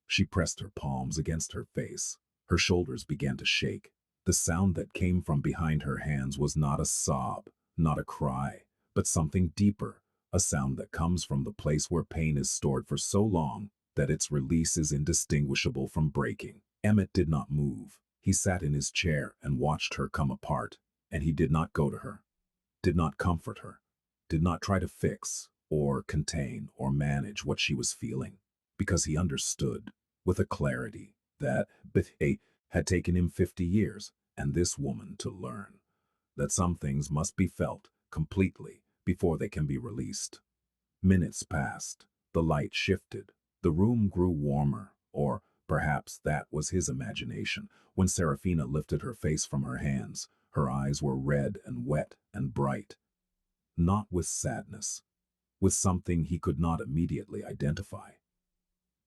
She pressed her palms against her face. Her shoulders began to shake. The sound that came from behind her hands was not a sob, not a cry, but something deeper, a sound that comes from the place where pain is stored for so long that its release is indistinguishable from breaking. Emmett did not move. He sat in his chair and watched her come apart, and he did not go to her, did not comfort her, did not try to fix or contain or manage what she was feeling, because he understood with a clarity that it had taken him 50 years and this woman to learn that some things must be felt completely before they can be released. Minutes passed. The light shifted. The room grew warmer, or perhaps that was his imagination. When Serafina lifted her face from her hands, her eyes were red and wet and bright, not with sadness, with something he could not immediately identify.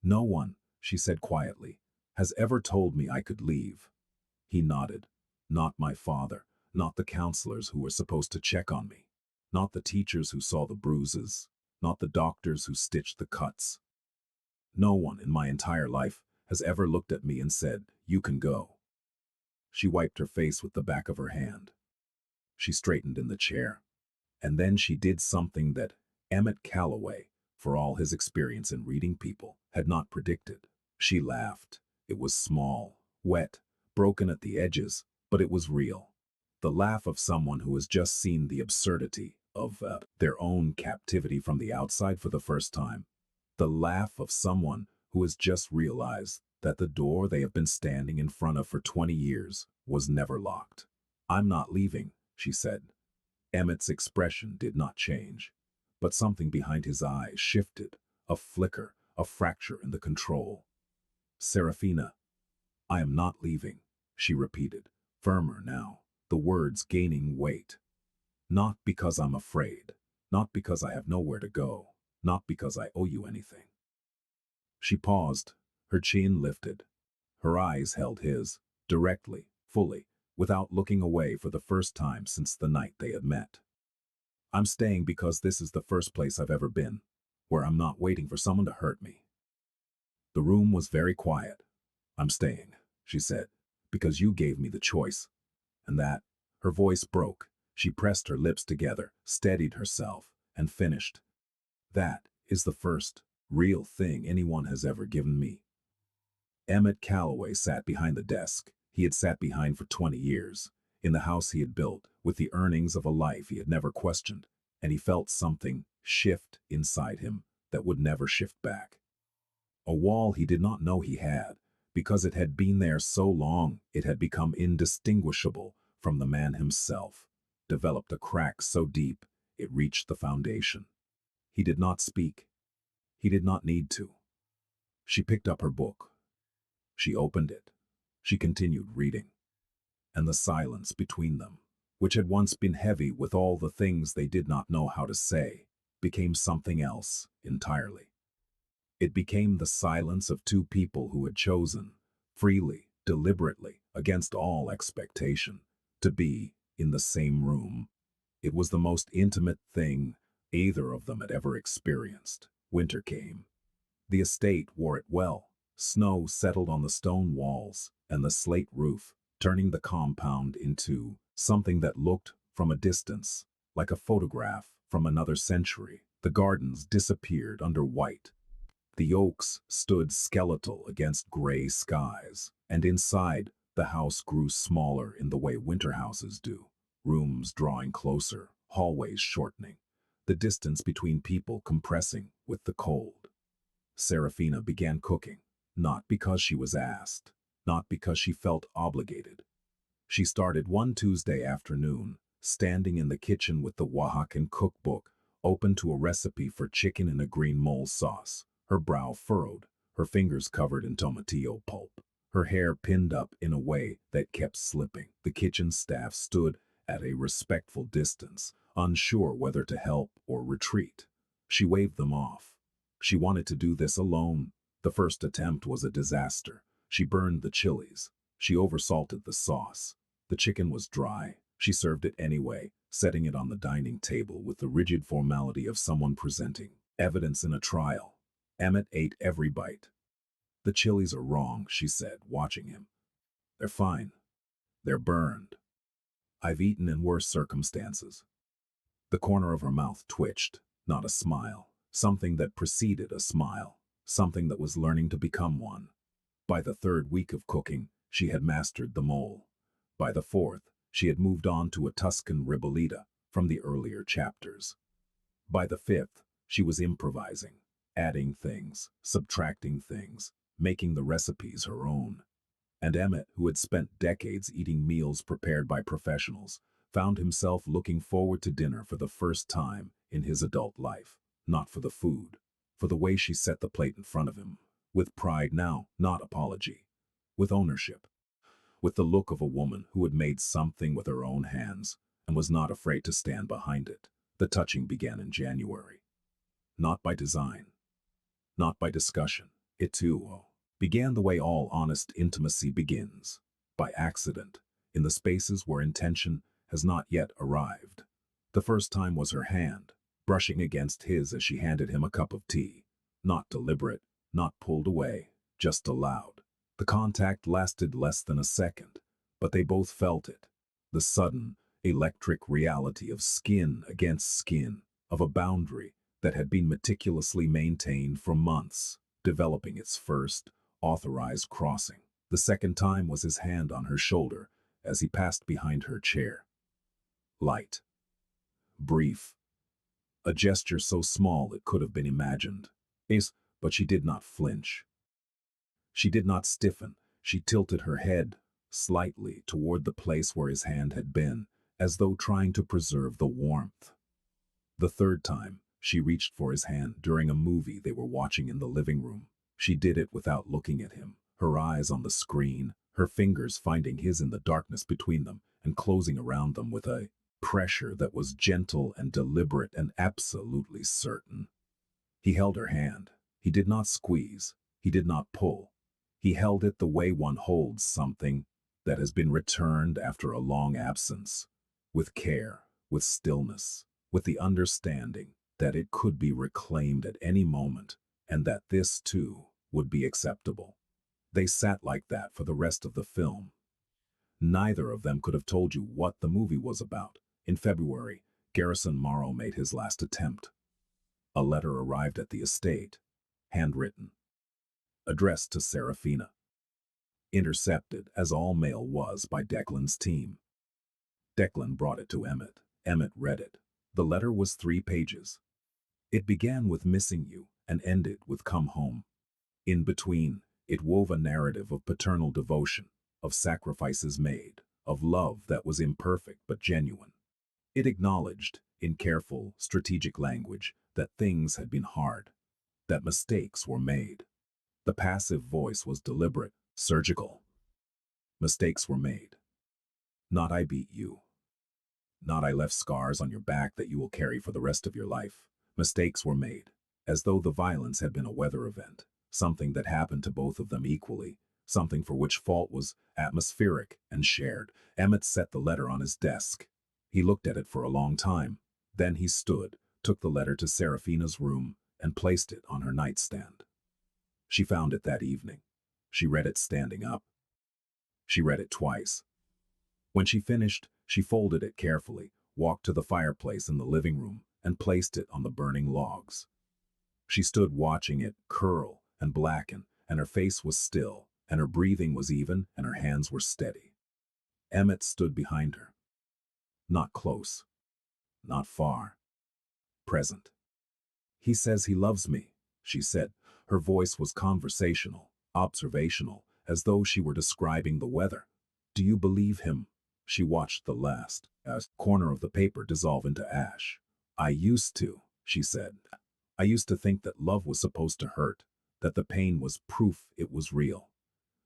No one, she said quietly, has ever told me I could leave. He nodded. Not my father, not the counselors who were supposed to check on me, not the teachers who saw the bruises, not the doctors who stitched the cuts. No one in my entire life has ever looked at me and said, "You can go." She wiped her face with the back of her hand. She straightened in the chair. And then she did something that Emmett Calloway, for all his experience in reading people, had not predicted. She laughed. It was small, wet, broken at the edges, but it was real. The laugh of someone who has just seen the absurdity of their own captivity from the outside for the first time. The laugh of someone who has just realized that the door they have been standing in front of for 20 years was never locked. I'm not leaving, she said. Emmett's expression did not change, but something behind his eyes shifted, a flicker, a fracture in the control. Serafina, I am not leaving, she repeated, firmer now, the words gaining weight. Not because I'm afraid, not because I have nowhere to go, not because I owe you anything. She paused, her chin lifted. Her eyes held his, directly, fully, without looking away for the first time since the night they had met. I'm staying because this is the first place I've ever been, where I'm not waiting for someone to hurt me. The room was very quiet. I'm staying, she said, because you gave me the choice. And that, her voice broke. She pressed her lips together, steadied herself, and finished. That is the first real thing anyone has ever given me. Emmett Calloway sat behind the desk he had sat behind for 20 years, in the house he had built, with the earnings of a life he had never questioned, and he felt something shift inside him that would never shift back. A wall he did not know he had, because it had been there so long it had become indistinguishable from the man himself, developed a crack so deep it reached the foundation. He did not speak. He did not need to. She picked up her book. She opened it. She continued reading. And the silence between them, which had once been heavy with all the things they did not know how to say, became something else entirely. It became the silence of two people who had chosen, freely, deliberately, against all expectation, to be in the same room. It was the most intimate thing either of them had ever experienced. Winter came. The estate wore it well. Snow settled on the stone walls and the slate roof, turning the compound into something that looked, from a distance, like a photograph from another century. The gardens disappeared under white. The oaks stood skeletal against gray skies, and inside, the house grew smaller in the way winter houses do, rooms drawing closer, hallways shortening, the distance between people compressing with the cold. Serafina began cooking, not because she was asked, not because she felt obligated. She started one Tuesday afternoon, standing in the kitchen with the Oaxacan cookbook, open to a recipe for chicken in a green mole sauce, her brow furrowed, her fingers covered in tomatillo pulp, her hair pinned up in a way that kept slipping. The kitchen staff stood at a respectful distance, unsure whether to help or retreat. She waved them off. She wanted to do this alone. The first attempt was a disaster. She burned the chilies. She oversalted the sauce. The chicken was dry. She served it anyway, setting it on the dining table with the rigid formality of someone presenting evidence in a trial. Emmett ate every bite. "The chilies are wrong," she said, watching him. "They're fine. They're burned. I've eaten in worse circumstances." The corner of her mouth twitched, not a smile, something that preceded a smile, something that was learning to become one. By the third week of cooking, she had mastered the mole. By the fourth, she had moved on to a Tuscan ribollita from the earlier chapters. By the fifth, she was improvising, adding things, subtracting things, making the recipes her own. And Emmett, who had spent decades eating meals prepared by professionals, found himself looking forward to dinner for the first time in his adult life, not for the food, for the way she set the plate in front of him, with pride now, not apology, with ownership, with the look of a woman who had made something with her own hands and was not afraid to stand behind it. The touching began in January. Not by design, not by discussion. It too began the way all honest intimacy begins, by accident, in the spaces where intention has not yet arrived. The first time was her hand, brushing against his as she handed him a cup of tea. Not deliberate, not pulled away, just allowed. The contact lasted less than a second, but they both felt it. The sudden, electric reality of skin against skin, of a boundary that had been meticulously maintained for months, developing its first, authorized crossing. The second time was his hand on her shoulder as he passed behind her chair. Light. Brief. A gesture so small it could have been imagined. But she did not flinch. She did not stiffen. She tilted her head slightly toward the place where his hand had been, as though trying to preserve the warmth. The third time, she reached for his hand during a movie they were watching in the living room. She did it without looking at him, her eyes on the screen, her fingers finding his in the darkness between them and closing around them with a pressure that was gentle and deliberate and absolutely certain. He held her hand. He did not squeeze. He did not pull. He held it the way one holds something that has been returned after a long absence, with care, with stillness, with the understanding that it could be reclaimed at any moment and that this, too, would be acceptable. They sat like that for the rest of the film. Neither of them could have told you what the movie was about. In February, Garrison Morrow made his last attempt. A letter arrived at the estate, handwritten, addressed to Serafina, intercepted, as all mail was, by Declan's team. Declan brought it to Emmett. Emmett read it. The letter was 3 pages. It began with "missing you" and ended with "come home." In between, it wove a narrative of paternal devotion, of sacrifices made, of love that was imperfect but genuine. It acknowledged, in careful, strategic language, that things had been hard, that mistakes were made. The passive voice was deliberate, surgical. Mistakes were made. Not "I beat you." Not "I left scars on your back that you will carry for the rest of your life." Mistakes were made, as though the violence had been a weather event, something that happened to both of them equally, something for which fault was atmospheric and shared. Emmett set the letter on his desk. He looked at it for a long time. Then he stood, took the letter to Serafina's room, and placed it on her nightstand. She found it that evening. She read it standing up. She read it twice. When she finished, she folded it carefully, walked to the fireplace in the living room, and placed it on the burning logs. She stood watching it curl and blacken, and her face was still, and her breathing was even, and her hands were steady. Emmett stood behind her. Not close. Not far. Present. "He says he loves me," she said. Her voice was conversational, observational, as though she were describing the weather. "Do you believe him?" She watched the last corner of the paper dissolve into ash. "I used to," she said. "I used to think that love was supposed to hurt, that the pain was proof it was real,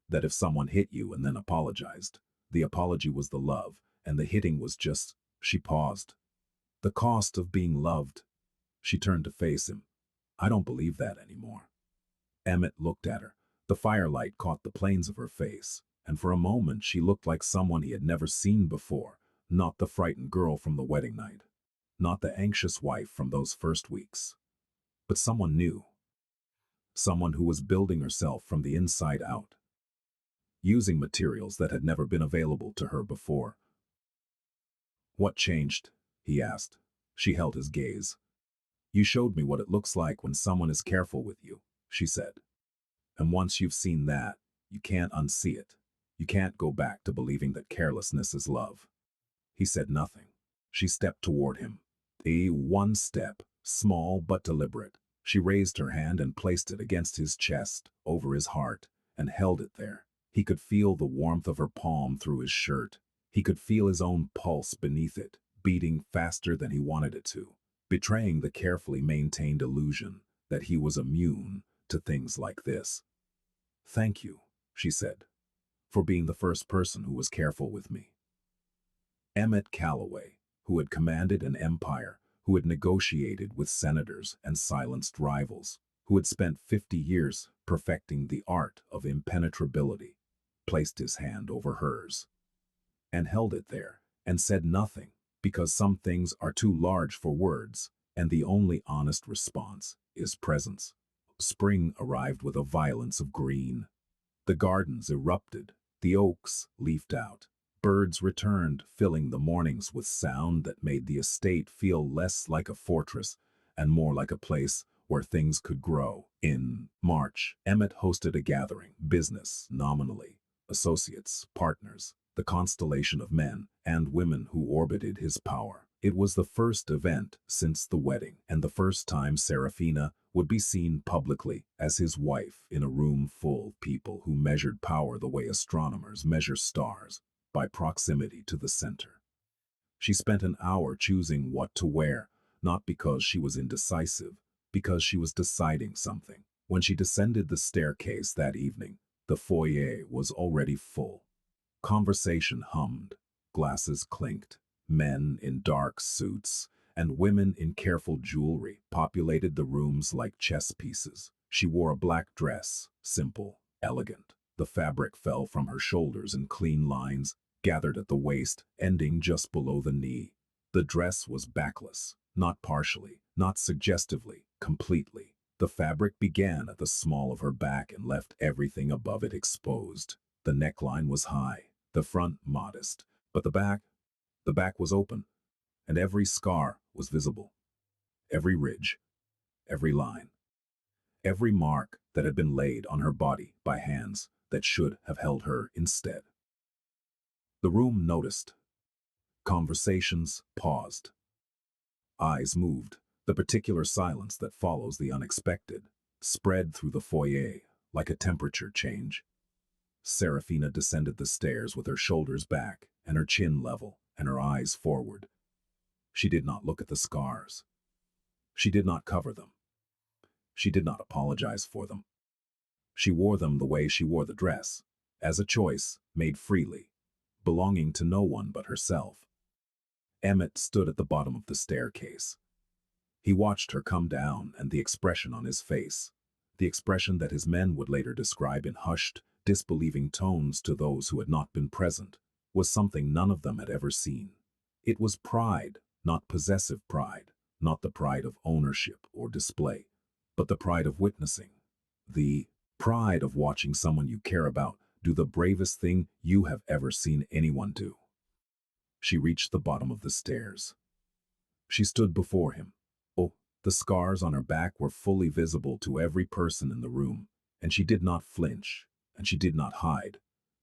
that if someone hit you and then apologized, the apology was the love, and the hitting was just—" She paused. "The cost of being loved." She turned to face him. "I don't believe that anymore." Emmett looked at her. The firelight caught the planes of her face, and for a moment she looked like someone he had never seen before, not the frightened girl from the wedding night, not the anxious wife from those first weeks, but someone new, someone who was building herself from the inside out, using materials that had never been available to her before. "What changed?" he asked. She held his gaze. "You showed me what it looks like when someone is careful with you," she said. "And once you've seen that, you can't unsee it. You can't go back to believing that carelessness is love." He said nothing. She stepped toward him. One step, small but deliberate. She raised her hand and placed it against his chest, over his heart, and held it there. He could feel the warmth of her palm through his shirt. He could feel his own pulse beneath it, beating faster than he wanted it to, betraying the carefully maintained illusion that he was immune to things like this. "Thank you," she said, "for being the first person who was careful with me." Emmett Calloway, who had commanded an empire, who had negotiated with senators and silenced rivals, who had spent 50 years perfecting the art of impenetrability, placed his hand over hers and held it there and said nothing, because some things are too large for words, and the only honest response is presence. Spring arrived with a violence of green. The gardens erupted, the oaks leafed out. Birds returned, filling the mornings with sound that made the estate feel less like a fortress and more like a place where things could grow. In March, Emmett hosted a gathering, business, nominally, associates, partners, the constellation of men and women who orbited his power. It was the first event since the wedding, and the first time Serafina would be seen publicly as his wife in a room full of people who measured power the way astronomers measure stars, by proximity to the center. She spent an hour choosing what to wear, not because she was indecisive, because she was deciding something. When she descended the staircase that evening, the foyer was already full. Conversation hummed, glasses clinked, men in dark suits and women in careful jewelry populated the rooms like chess pieces. She wore a black dress, simple, elegant. The fabric fell from her shoulders in clean lines, gathered at the waist, ending just below the knee. The dress was backless, not partially, not suggestively, completely. The fabric began at the small of her back and left everything above it exposed. The neckline was high, the front modest, but the back was open, and every scar was visible. Every ridge, every line, every mark that had been laid on her body by hands that should have held her instead. The room noticed. Conversations paused. Eyes moved. The particular silence that follows the unexpected spread through the foyer like a temperature change. Serafina descended the stairs with her shoulders back and her chin level and her eyes forward. She did not look at the scars. She did not cover them. She did not apologize for them. She wore them the way she wore the dress, as a choice made freely, belonging to no one but herself. Emmett stood at the bottom of the staircase. He watched her come down, and the expression on his face, the expression that his men would later describe in hushed, disbelieving tones to those who had not been present, was something none of them had ever seen. It was pride, not possessive pride, not the pride of ownership or display, but the pride of witnessing, the Pride of watching someone you care about do the bravest thing you have ever seen anyone do. She reached the bottom of the stairs. She stood before him. Oh, the scars on her back were fully visible to every person in the room, and she did not flinch, and she did not hide,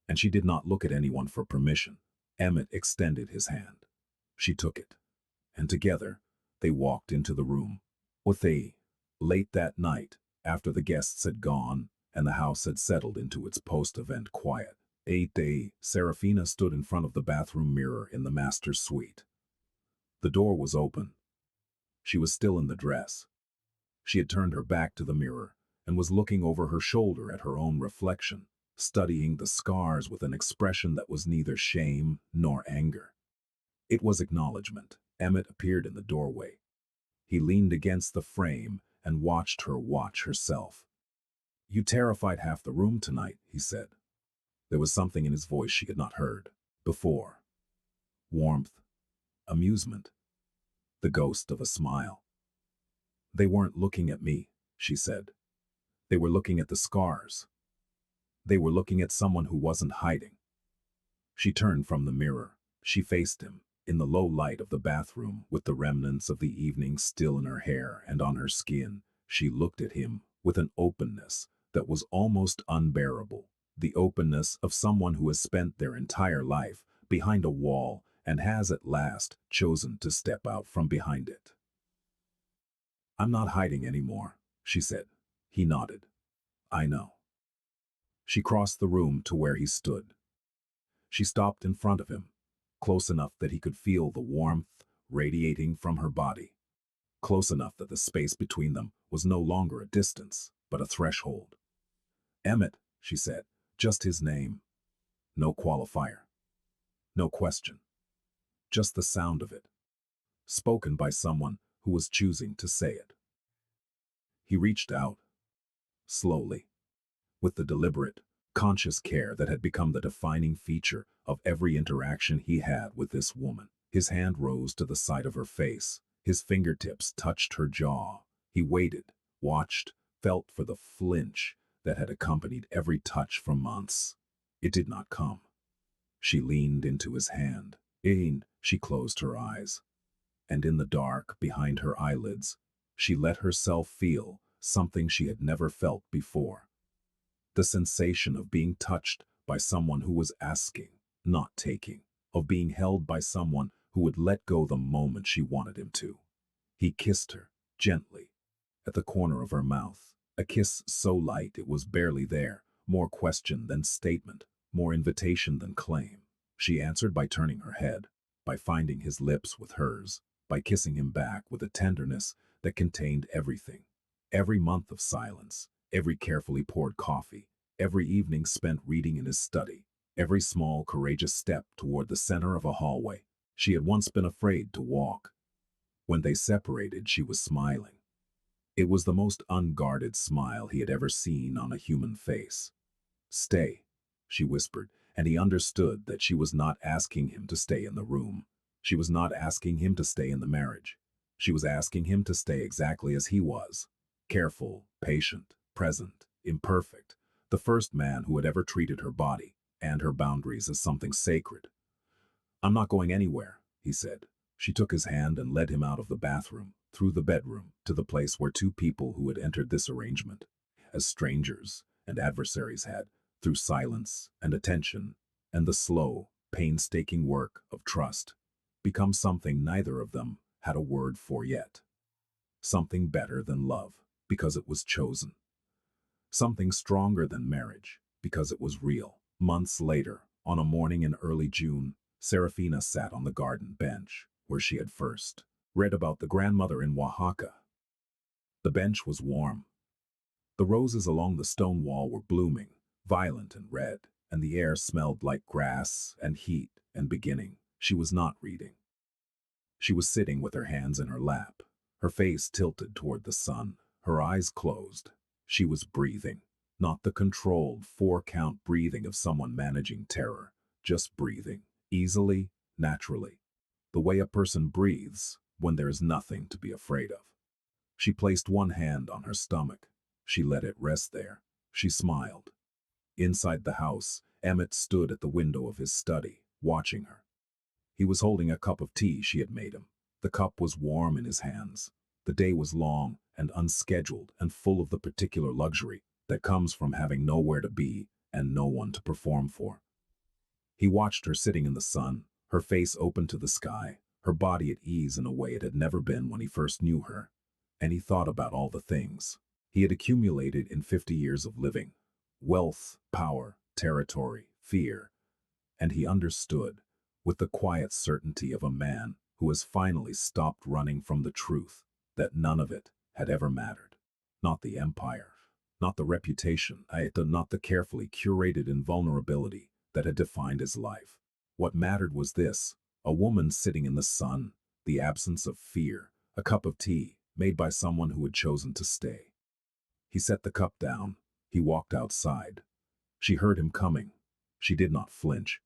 and she did not look at anyone for permission. Emmett extended his hand. She took it, and together they walked into the room. Late that night, after the guests had gone and the house had settled into its post-event quiet, Serafina stood in front of the bathroom mirror in the master's suite. The door was open. She was still in the dress. She had turned her back to the mirror and was looking over her shoulder at her own reflection, studying the scars with an expression that was neither shame nor anger. It was acknowledgement. Emmett appeared in the doorway. He leaned against the frame and watched her watch herself. "You terrified half the room tonight," he said. There was something in his voice she had not heard before. Warmth, amusement, the ghost of a smile. "They weren't looking at me," she said. "They were looking at the scars. They were looking at someone who wasn't hiding." She turned from the mirror. She faced him, in the low light of the bathroom, with the remnants of the evening still in her hair and on her skin. She looked at him with an openness that was almost unbearable, the openness of someone who has spent their entire life behind a wall and has at last chosen to step out from behind it. "I'm not hiding anymore," she said. He nodded. "I know." She crossed the room to where he stood. She stopped in front of him, close enough that he could feel the warmth radiating from her body, close enough that the space between them was no longer a distance, but a threshold. "Emmett," she said, just his name. No qualifier. No question. Just the sound of it. Spoken by someone who was choosing to say it. He reached out, slowly, with the deliberate, conscious care that had become the defining feature of every interaction he had with this woman. His hand rose to the side of her face. His fingertips touched her jaw. He waited, watched, felt for the flinch that had accompanied every touch for months. It did not come. She leaned into his hand. She closed her eyes. And in the dark, behind her eyelids, she let herself feel something she had never felt before. The sensation of being touched by someone who was asking, not taking, of being held by someone who would let go the moment she wanted him to. He kissed her, gently, at the corner of her mouth, a kiss so light it was barely there, more question than statement, more invitation than claim. She answered by turning her head, by finding his lips with hers, by kissing him back with a tenderness that contained everything. Every month of silence, every carefully poured coffee, every evening spent reading in his study, every small, courageous step toward the center of a hallway. She had once been afraid to walk. When they separated, she was smiling. It was the most unguarded smile he had ever seen on a human face. "Stay," she whispered, and he understood that she was not asking him to stay in the room. She was not asking him to stay in the marriage. She was asking him to stay exactly as he was. Careful, patient, present, imperfect. The first man who had ever treated her body and her boundaries as something sacred. "I'm not going anywhere," he said. She took his hand and led him out of the bathroom, through the bedroom, to the place where two people who had entered this arrangement, as strangers and adversaries had, through silence and attention, and the slow, painstaking work of trust, become something neither of them had a word for yet. Something better than love, because it was chosen. Something stronger than marriage, because it was real. Months later, on a morning in early June, Serafina sat on the garden bench, where she had first read about the grandmother in Oaxaca. The bench was warm. The roses along the stone wall were blooming, violent and red, and the air smelled like grass and heat and beginning. She was not reading. She was sitting with her hands in her lap, her face tilted toward the sun, her eyes closed. She was breathing, not the controlled four-count breathing of someone managing terror, just breathing, easily, naturally, the way a person breathes when there is nothing to be afraid of. She placed one hand on her stomach. She let it rest there. She smiled. Inside the house, Emmett stood at the window of his study, watching her. He was holding a cup of tea she had made him. The cup was warm in his hands. The day was long and unscheduled and full of the particular luxury that comes from having nowhere to be and no one to perform for. He watched her sitting in the sun, her face open to the sky, her body at ease in a way it had never been when he first knew her. And he thought about all the things he had accumulated in 50 years of living: wealth, power, territory, fear. And he understood, with the quiet certainty of a man who has finally stopped running from the truth, that none of it had ever mattered. Not the empire, not the reputation, not the carefully curated invulnerability that had defined his life. What mattered was this: a woman sitting in the sun, the absence of fear, a cup of tea made by someone who had chosen to stay. He set the cup down. He walked outside. She heard him coming. She did not flinch.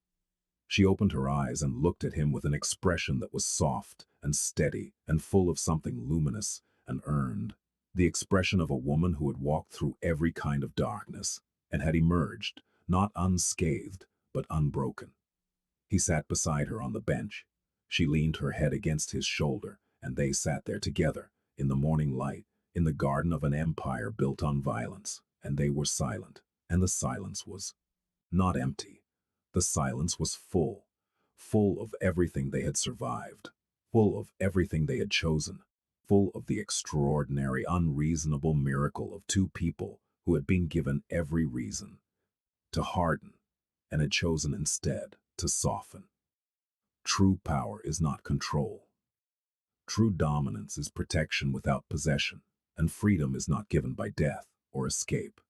She opened her eyes and looked at him with an expression that was soft and steady and full of something luminous and earned. The expression of a woman who had walked through every kind of darkness and had emerged, not unscathed, but unbroken. He sat beside her on the bench. She leaned her head against his shoulder, and they sat there together, in the morning light, in the garden of an empire built on violence, and they were silent, and the silence was not empty. The silence was full, full of everything they had survived, full of everything they had chosen, full of the extraordinary, unreasonable miracle of two people who had been given every reason to harden and had chosen instead to soften. True power is not control. True dominance is protection without possession, and freedom is not given by death or escape.